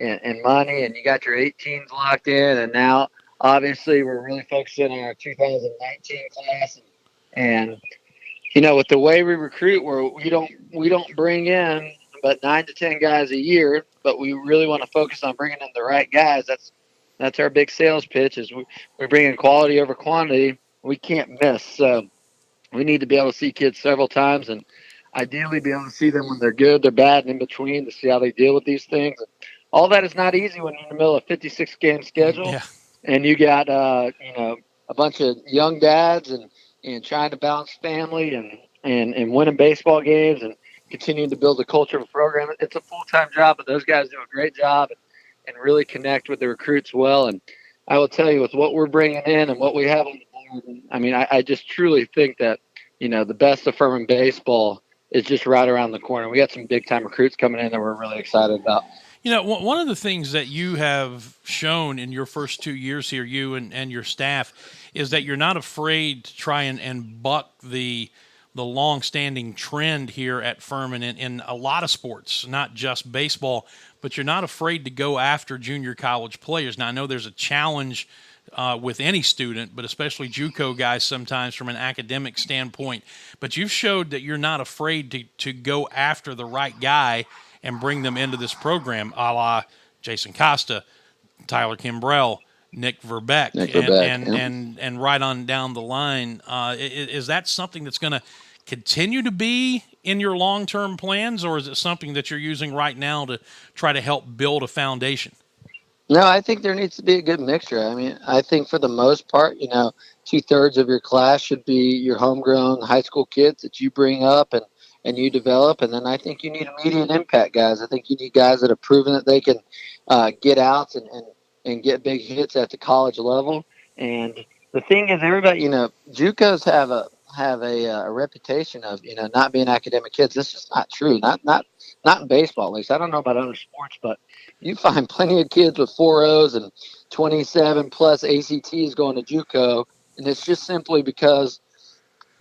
and money, and you got your 18s locked in. And now, obviously, we're really focusing on our 2019 class. And with the way we recruit, we don't bring in but 9 to 10 guys a year, but we really want to focus on bringing in the right guys. That's our big sales pitch, is we bring in quality over quantity. We can't miss. So we need to be able to see kids several times, and ideally be able to see them when they're good, they're bad, and in between, to see how they deal with these things. And all that is not easy when you're in the middle of a 56-game schedule, yeah. And you got a bunch of young dads and trying to balance family and winning baseball games and continuing to build a culture of a program. It's a full-time job, but those guys do a great job and really connect with the recruits well. And I will tell you, with what we're bringing in and what we have on the board, I mean, I just truly think that, the best of Furman baseball is just right around the corner. We got some big time recruits coming in that we're really excited about. One of the things that you have shown in your first 2 years here, you and your staff, is that you're not afraid to try and buck the long-standing trend here at Furman in a lot of sports, not just baseball, but you're not afraid to go after junior college players. Now, I know there's a challenge with any student, but especially JUCO guys sometimes from an academic standpoint. But you've showed that you're not afraid to go after the right guy and bring them into this program, a la Jason Costa, Tyler Kimbrell, Nick Verbeck, and right on down the line. Is that something that's going to continue to be in your long-term plans, or is it something that you're using right now to try to help build a foundation? No, I think there needs to be a good mixture. I mean, I think for the most part, 2/3 of your class should be your homegrown high school kids that you bring up and you develop. And then I think you need immediate impact guys. I think you need guys that have proven that they can get outs and get big hits at the college level. And the thing is, everybody, JUCOs have a reputation of, not being academic kids. This is not true. Not in baseball, at least. I don't know about other sports, but you find plenty of kids with 4.0s and 27 plus ACTs going to JUCO. And it's just simply because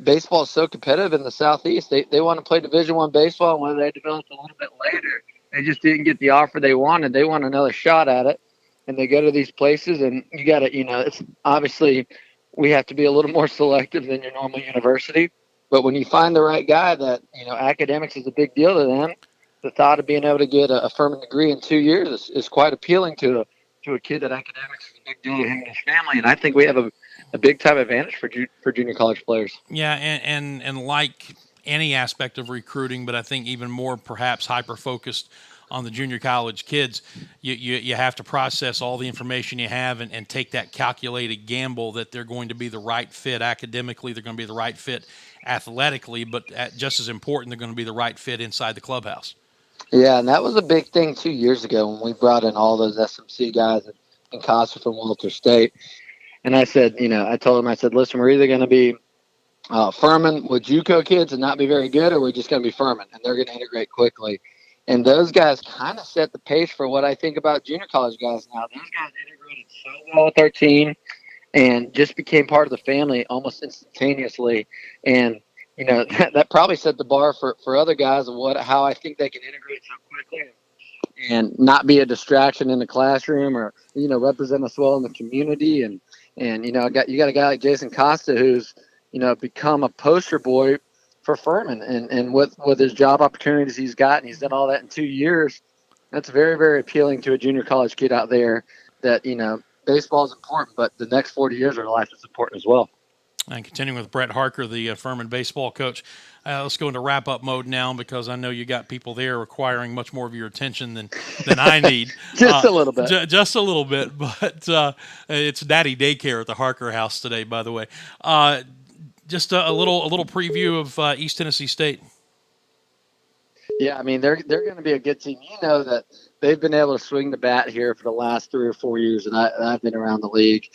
baseball is so competitive in the Southeast. They want to play Division I baseball, and whether they developed a little bit later, they just didn't get the offer they wanted. They want another shot at it, and they go to these places, and you got to, it's obviously we have to be a little more selective than your normal university. But when you find the right guy that, academics is a big deal to them, the thought of being able to get a Furman degree in 2 years is quite appealing to a kid that academics is a big deal to him and his family. And I think we have a big time advantage for junior college players. Yeah, and like any aspect of recruiting, but I think even more perhaps hyper-focused on the junior college kids, you have to process all the information you have and take that calculated gamble that they're going to be the right fit academically, they're going to be the right fit athletically, but just as important, they're going to be the right fit inside the clubhouse. Yeah, and that was a big thing 2 years ago when we brought in all those SMC guys and Costa from Walter State. And I said, I told them, I said, listen, we're either going to be Furman with JUCO kids and not be very good, or we're just going to be Furman, and they're going to integrate quickly. And those guys kind of set the pace for what I think about junior college guys now. Those guys integrated so well with our team and just became part of the family almost instantaneously. And that probably set the bar for other guys of how I think they can integrate so quickly and not be a distraction in the classroom, or represent us well in the community. And you got a guy like Jason Costa who's become a poster boy for Furman, and with his job opportunities he's got, and he's done all that in 2 years. That's very, very appealing to a junior college kid out there that baseball is important, but the next 40 years of their life is important as well. And continuing with Brett Harker, the Furman baseball coach, let's go into wrap-up mode now, because I know you got people there requiring much more of your attention than I need. Just a little bit. Just a little bit, but it's daddy daycare at the Harker house today, by the way. Just a little preview of East Tennessee State. Yeah, I mean, they're going to be a good team. That they've been able to swing the bat here for the last 3 or 4 years, and I've been around the league.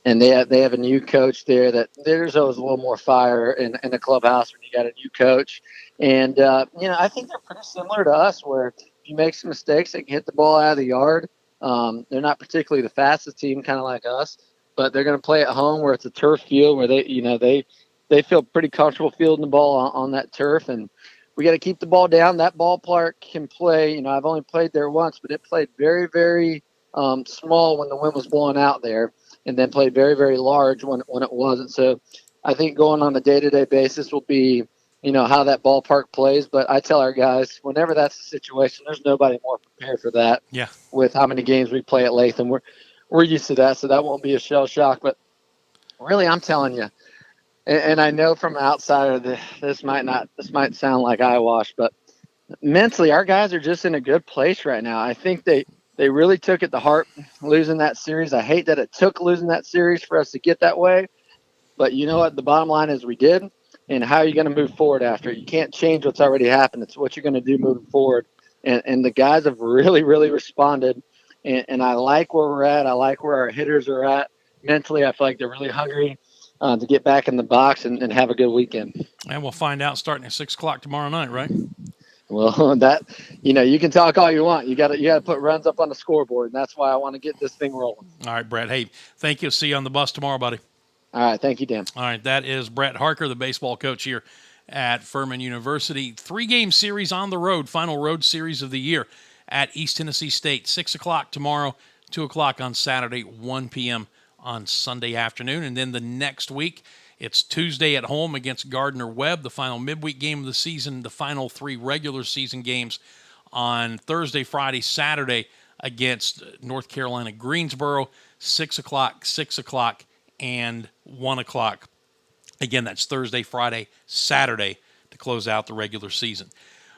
And they have a new coach there that there's always a little more fire in the clubhouse when you got a new coach. And, I think they're pretty similar to us, where if you make some mistakes, they can hit the ball out of the yard. They're not particularly the fastest team, kind of like us, but they're going to play at home where it's a turf field where they feel pretty comfortable fielding the ball on that turf. And we got to keep the ball down. That ballpark can play, I've only played there once, but it played very, very small when the wind was blowing out there, and then played very, very large when it wasn't. So I think going on a day-to-day basis will be, how that ballpark plays. But I tell our guys, whenever that's the situation, there's nobody more prepared for that. Yeah. With how many games we play at Latham, we're used to that, so that won't be a shell shock. But really, I'm telling you, and I know from outside of this might sound like eyewash, but mentally, our guys are just in a good place right now. I think they really took it to heart losing that series. I hate that it took losing that series for us to get that way. But you know what? The bottom line is we did. And how are you going to move forward after? You can't change what's already happened. It's what you're going to do moving forward. And the guys have really, really responded. And I like where we're at. I like where our hitters are at. Mentally, I feel like they're really hungry. to get back in the box and have a good weekend. And we'll find out starting at 6 o'clock tomorrow night, right? Well, that, you can talk all you want. You got to put runs up on the scoreboard, and that's why I want to get this thing rolling. All right, Brett. Hey, thank you. See you on the bus tomorrow, buddy. All right. Thank you, Dan. All right. That is Brett Harker, the baseball coach here at Furman University. 3-game series on the road, final road series of the year at East Tennessee State. 6 o'clock tomorrow, 2 o'clock on Saturday, 1 p.m. on Sunday afternoon. And then the next week, it's Tuesday at home against Gardner-Webb, the final midweek game of the season, the final 3 regular season games on Thursday, Friday, Saturday against North Carolina Greensboro, 6 o'clock, and 1 o'clock. Again, that's Thursday, Friday, Saturday to close out the regular season.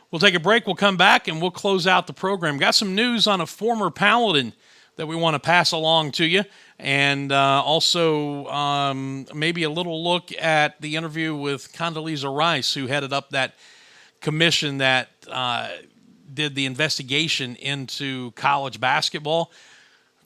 We'll take a break. We'll come back, and we'll close out the program. Got some news on a former Paladin that we want to pass along to you, and also maybe a little look at the interview with Condoleezza Rice, who headed up that commission that did the investigation into college basketball.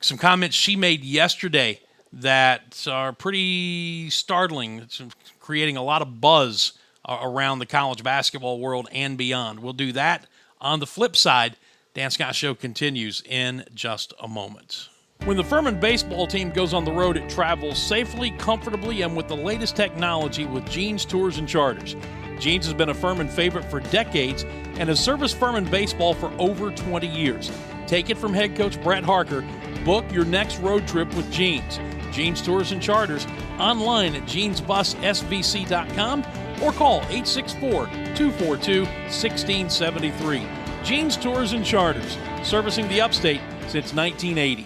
Some comments she made yesterday that are pretty startling. It's creating a lot of buzz around the college basketball world and beyond. We'll do that on the flip side. Dan Scott Show continues in just a moment. When the Furman baseball team goes on the road, it travels safely, comfortably, and with the latest technology with Jeans Tours and Charters. Jeans has been a Furman favorite for decades and has serviced Furman baseball for over 20 years. Take it from head coach Brett Harker. Book your next road trip with Jeans. Jeans Tours and Charters online at jeansbussvc.com or call 864-242-1673. Jeans Tours and Charters, servicing the upstate since 1980.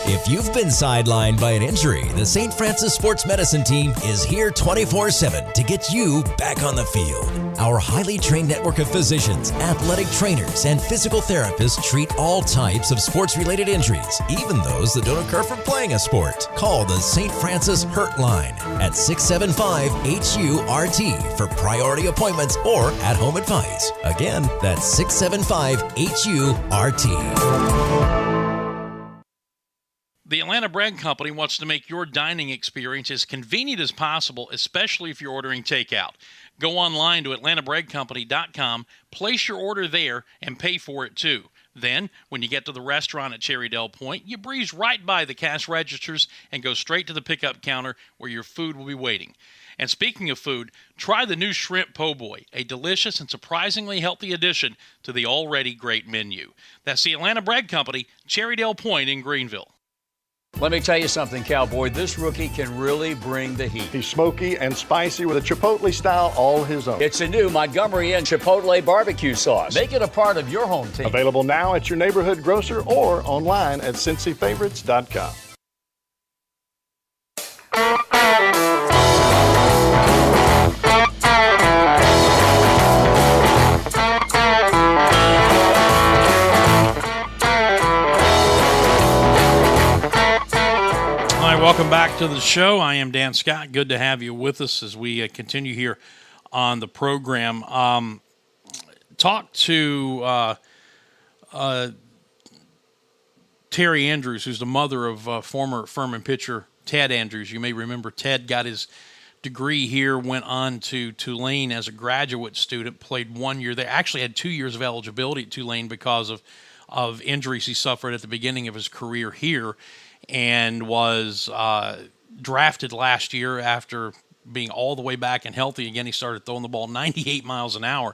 If you've been sidelined by an injury, the St. Francis Sports Medicine team is here 24/7 to get you back on the field. Our highly trained network of physicians, athletic trainers, and physical therapists treat all types of sports-related injuries, even those that don't occur from playing a sport. Call the St. Francis Hurt Line at 675-HU-RT for priority appointments or at-home advice. Again, that's 675-HU-RT. The Atlanta Bread Company wants to make your dining experience as convenient as possible, especially if you're ordering takeout. Go online to atlantabreadcompany.com, place your order there, and pay for it too. Then, when you get to the restaurant at Cherrydale Point, you breeze right by the cash registers and go straight to the pickup counter where your food will be waiting. And speaking of food, try the new Shrimp Po' Boy, a delicious and surprisingly healthy addition to the already great menu. That's the Atlanta Bread Company, Cherrydale Point in Greenville. Let me tell you something, Cowboy. This rookie can really bring the heat. He's smoky and spicy with a Chipotle style all his own. It's a new Montgomery Inn Chipotle barbecue sauce. Make it a part of your home team. Available now at your neighborhood grocer or online at cincyfavorites.com. Welcome back to the show. I am Dan Scott. Good to have you with us as we continue here on the program. Talk to Terry Andrews, who's the mother of former Furman pitcher Ted Andrews. You may remember Ted got his degree here, went on to Tulane as a graduate student, played 1 year. They actually had 2 years of eligibility at Tulane because of injuries he suffered at the beginning of his career here, and was drafted last year after being all the way back and healthy again. He started throwing the ball 98 miles an hour.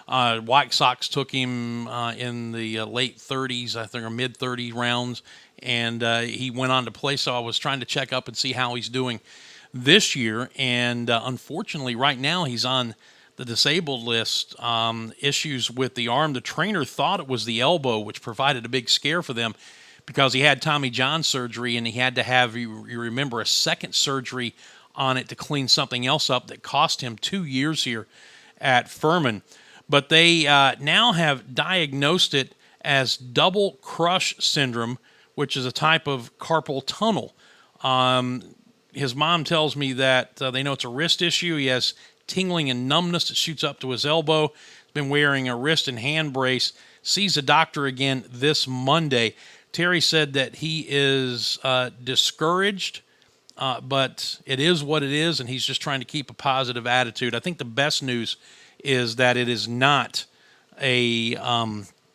White Sox took him in the late 30s, I think, or mid-30s rounds, and he went on to play. So I was trying to check up and see how he's doing this year, and unfortunately right now he's on the disabled list. Issues with the arm. The trainer thought it was the elbow, which provided a big scare for them, because he had Tommy John surgery, and he had to have, you remember, a second surgery on it to clean something else up that cost him 2 years here at Furman. But they now have diagnosed it as double crush syndrome, which is a type of carpal tunnel. His mom tells me that they know it's a wrist issue. He has tingling and numbness that shoots up to his elbow. He's been wearing a wrist and hand brace. Sees a doctor again this Monday. Terry said that he is discouraged but it is what it is, and he's just trying to keep a positive attitude. I think the best news is that it is not a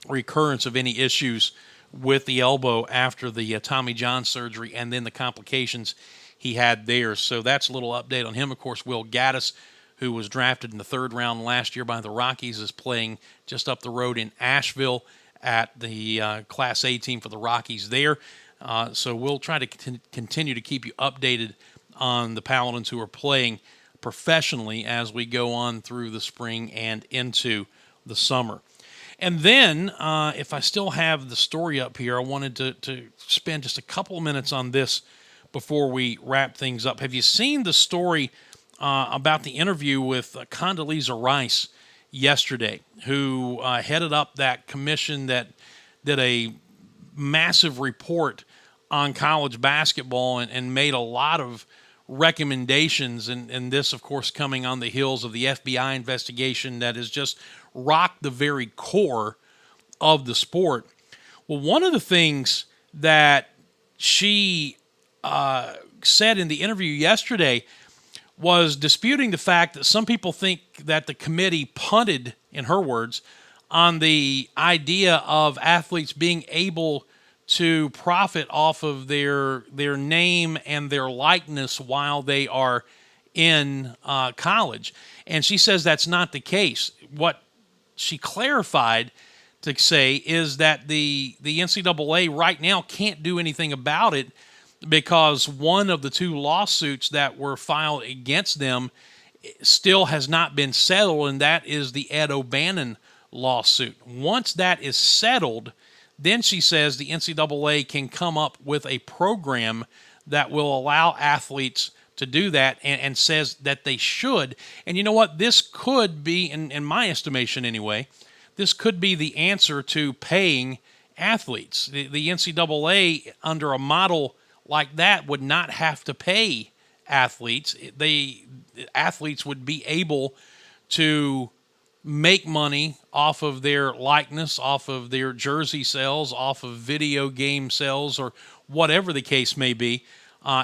recurrence of any issues with the elbow after the Tommy John surgery and then the complications he had there. So that's a little update on him. Of course, Will Gaddis, who was drafted in the 3rd round last year by the Rockies, is playing just up the road in Asheville at the Class A team for the Rockies there. So we'll try to continue to keep you updated on the Paladins who are playing professionally as we go on through the spring and into the summer. And then, if I still have the story up here, I wanted to spend just a couple of minutes on this before we wrap things up. Have you seen the story about the interview with Condoleezza Rice yesterday, who headed up that commission that did a massive report on college basketball and made a lot of recommendations, and this, of course, coming on the heels of the FBI investigation that has just rocked the very core of the sport. Well, one of the things that she said in the interview yesterday was disputing the fact that some people think that the committee punted, in her words, on the idea of athletes being able to profit off of their name and their likeness while they are in college. And she says that's not the case. What she clarified to say is that the NCAA right now can't do anything about it because one of the 2 lawsuits that were filed against them still has not been settled, and that is the Ed O'Bannon lawsuit. Once that is settled, then she says the NCAA can come up with a program that will allow athletes to do that and says that they should. And you know what? This could be, in my estimation anyway, this could be the answer to paying athletes. The NCAA, under a model like that, would not have to pay athletes. Athletes would be able to make money off of their likeness, off of their jersey sales, off of video game sales, or whatever the case may be,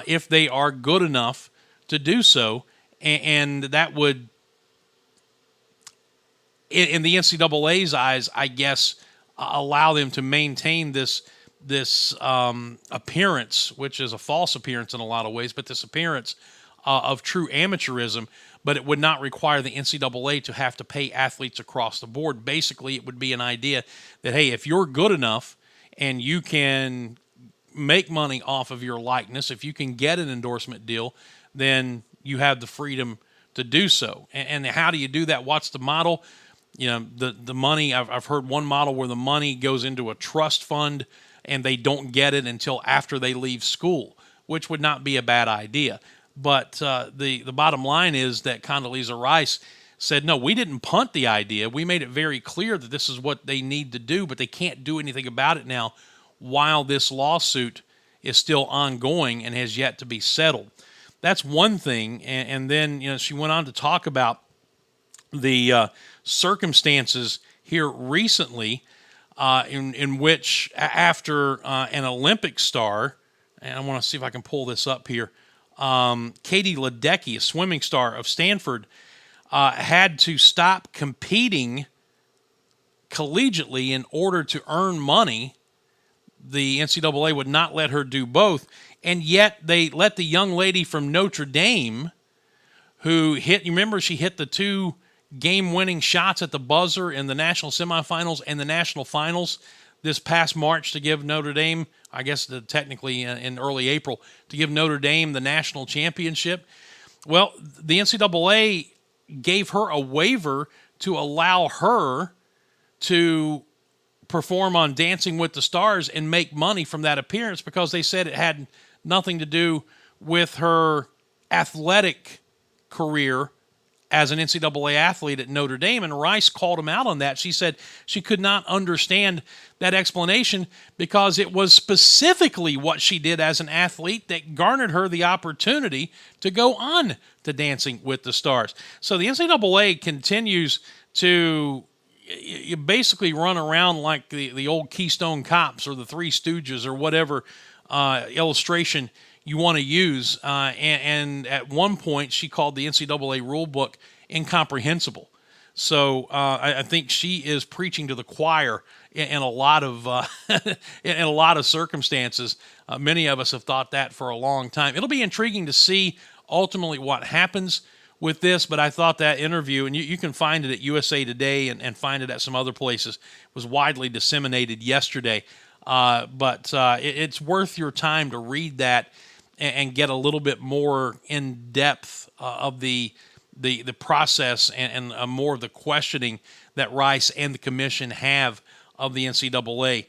if they are good enough to do so. And that would, in the NCAA's eyes, I guess, allow them to maintain this appearance, which is a false appearance in a lot of ways, but this appearance of true amateurism. But it would not require the NCAA to have to pay athletes across the board. Basically, it would be an idea that, hey, if you're good enough and you can make money off of your likeness, if you can get an endorsement deal, then you have the freedom to do so. And how do you do that? What's the model? You know, the money, I've heard one model where the money goes into a trust fund and they don't get it until after they leave school, which would not be a bad idea. But the bottom line is that Condoleezza Rice said, no, we didn't punt the idea. We made it very clear that this is what they need to do, but they can't do anything about it now while this lawsuit is still ongoing and has yet to be settled. That's one thing. And then she went on to talk about the circumstances here recently in which after an Olympic star, and I want to see if I can pull this up here, Katie Ledecky, a swimming star of Stanford, had to stop competing collegiately in order to earn money. The NCAA would not let her do both, and yet they let the young lady from Notre Dame who you remember she hit the 2 game-winning shots at the buzzer in the national semifinals and the national finals this past March to give Notre Dame, I guess technically in early April, to give Notre Dame the national championship. Well, the NCAA gave her a waiver to allow her to perform on Dancing with the Stars and make money from that appearance because they said it had nothing to do with her athletic career as an NCAA athlete at Notre Dame, and Rice called him out on that. She said she could not understand that explanation because it was specifically what she did as an athlete that garnered her the opportunity to go on to Dancing with the Stars. So the NCAA continues to basically run around like the old Keystone Cops or the Three Stooges or whatever illustration you want to use. And at one point, she called the NCAA rule book incomprehensible. So I think she is preaching to the choir in a lot of in a lot of circumstances. Many of us have thought that for a long time. It'll be intriguing to see ultimately what happens with this, but I thought that interview, and you can find it at USA Today and find it at some other places, was widely disseminated yesterday. But it's worth your time to read that and get a little bit more in depth of the process and more of the questioning that Rice and the commission have of the NCAA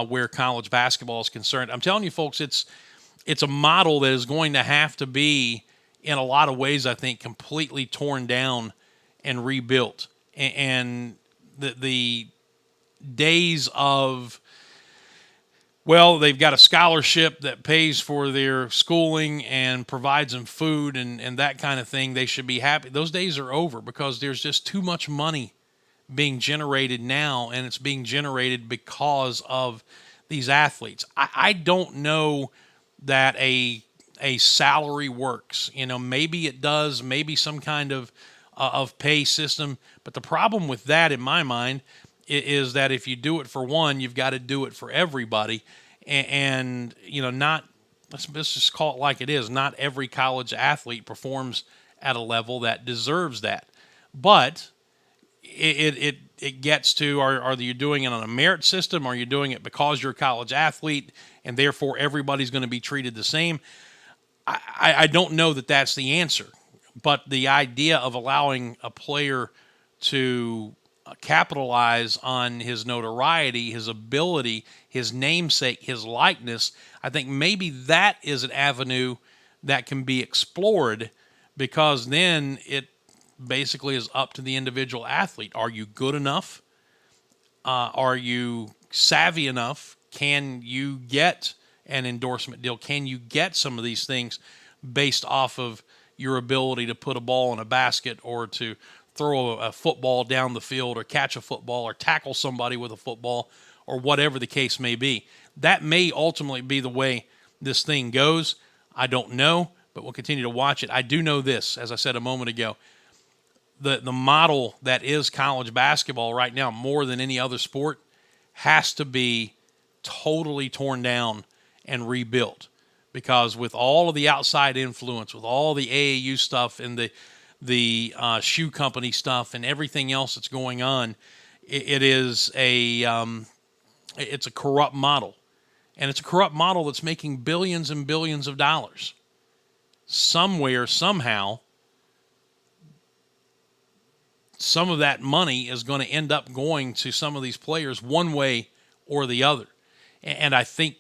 where college basketball is concerned. I'm telling you, folks, it's a model that is going to have to be, in a lot of ways, I think, completely torn down and rebuilt. And the days of, well, they've got a scholarship that pays for their schooling and provides them food and that kind of thing, they should be happy. Those days are over because there's just too much money being generated now, and it's being generated because of these athletes. I don't know that a salary works. Maybe it does, maybe some kind of pay system. But the problem with that, in my mind, is that if you do it for one, you've got to do it for everybody. And not, let's just call it like it is, not every college athlete performs at a level that deserves that. But it gets to, are you doing it on a merit system? Are you doing it because you're a college athlete and therefore everybody's going to be treated the same? I don't know that that's the answer. But the idea of allowing a player to capitalize on his notoriety, his ability, his namesake, his likeness, I think maybe that is an avenue that can be explored, because then it basically is up to the individual athlete. Are you good enough? Are you savvy enough? Can you get an endorsement deal? Can you get some of these things based off of your ability to put a ball in a basket, or to throw a football down the field, or catch a football, or tackle somebody with a football, or whatever the case may be? That may ultimately be the way this thing goes. I don't know, but we'll continue to watch it. I do know this, as I said a moment ago, the model that is college basketball right now, more than any other sport, has to be totally torn down and rebuilt. Because with all of the outside influence, with all the AAU stuff and the shoe company stuff and everything else that's going on, it's a corrupt model. And it's a corrupt model that's making billions and billions of dollars. Somewhere, somehow, some of that money is going to end up going to some of these players one way or the other. And I think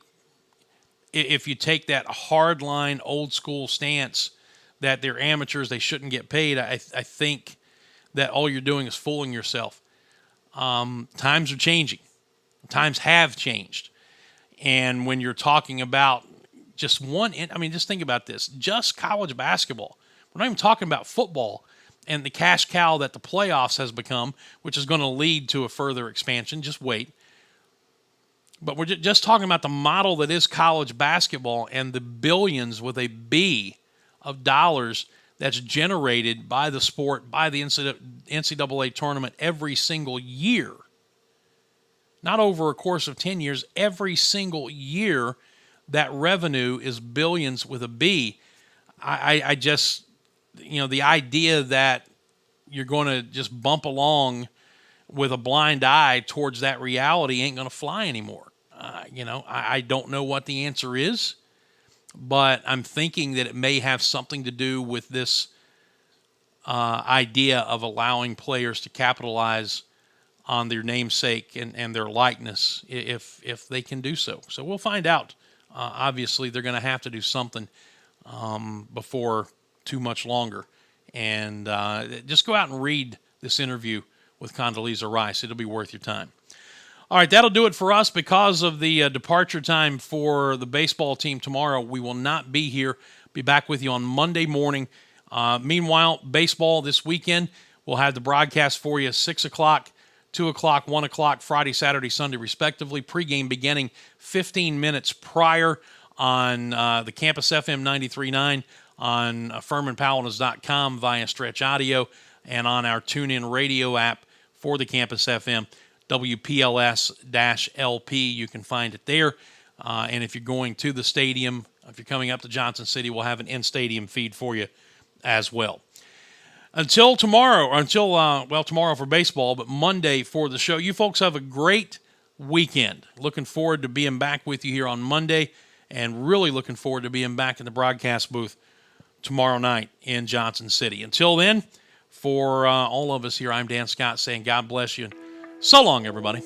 if you take that hardline, old school stance that they're amateurs, they shouldn't get paid, I think that all you're doing is fooling yourself. Times are changing. Times have changed. And when you're talking about just just think about this. Just college basketball. We're not even talking about football and the cash cow that the playoffs has become, which is going to lead to a further expansion. Just wait. But we're just talking about the model that is college basketball and the billions with a B of dollars that's generated by the sport, by the NCAA tournament every single year. Not over a course of 10 years, every single year that revenue is billions with a B. I just, the idea that you're going to just bump along with a blind eye towards that reality ain't going to fly anymore. I don't know what the answer is, but I'm thinking that it may have something to do with this idea of allowing players to capitalize on their namesake and their likeness if they can do so. So we'll find out. Obviously, they're going to have to do something before too much longer. And just go out and read this interview with Condoleezza Rice. It'll be worth your time. All right, that'll do it for us. Because of the departure time for the baseball team tomorrow, we will not be here. Be back with you on Monday morning. Meanwhile, baseball this weekend, we'll have the broadcast for you 6 o'clock, 2 o'clock, 1 o'clock, Friday, Saturday, Sunday, respectively. Pregame beginning 15 minutes prior on the Campus FM 93.9, on FurmanPaladins.com via Stretch Audio, and on our TuneIn radio app for the Campus FM, WPLS-LP. You can find it there. And if you're going to the stadium, if you're coming up to Johnson City, we'll have an in-stadium feed for you as well. Until tomorrow, tomorrow for baseball, but Monday for the show. You folks have a great weekend. Looking forward to being back with you here on Monday, and really looking forward to being back in the broadcast booth tomorrow night in Johnson City. Until then, for all of us here, I'm Dan Scott saying God bless you. So long, everybody.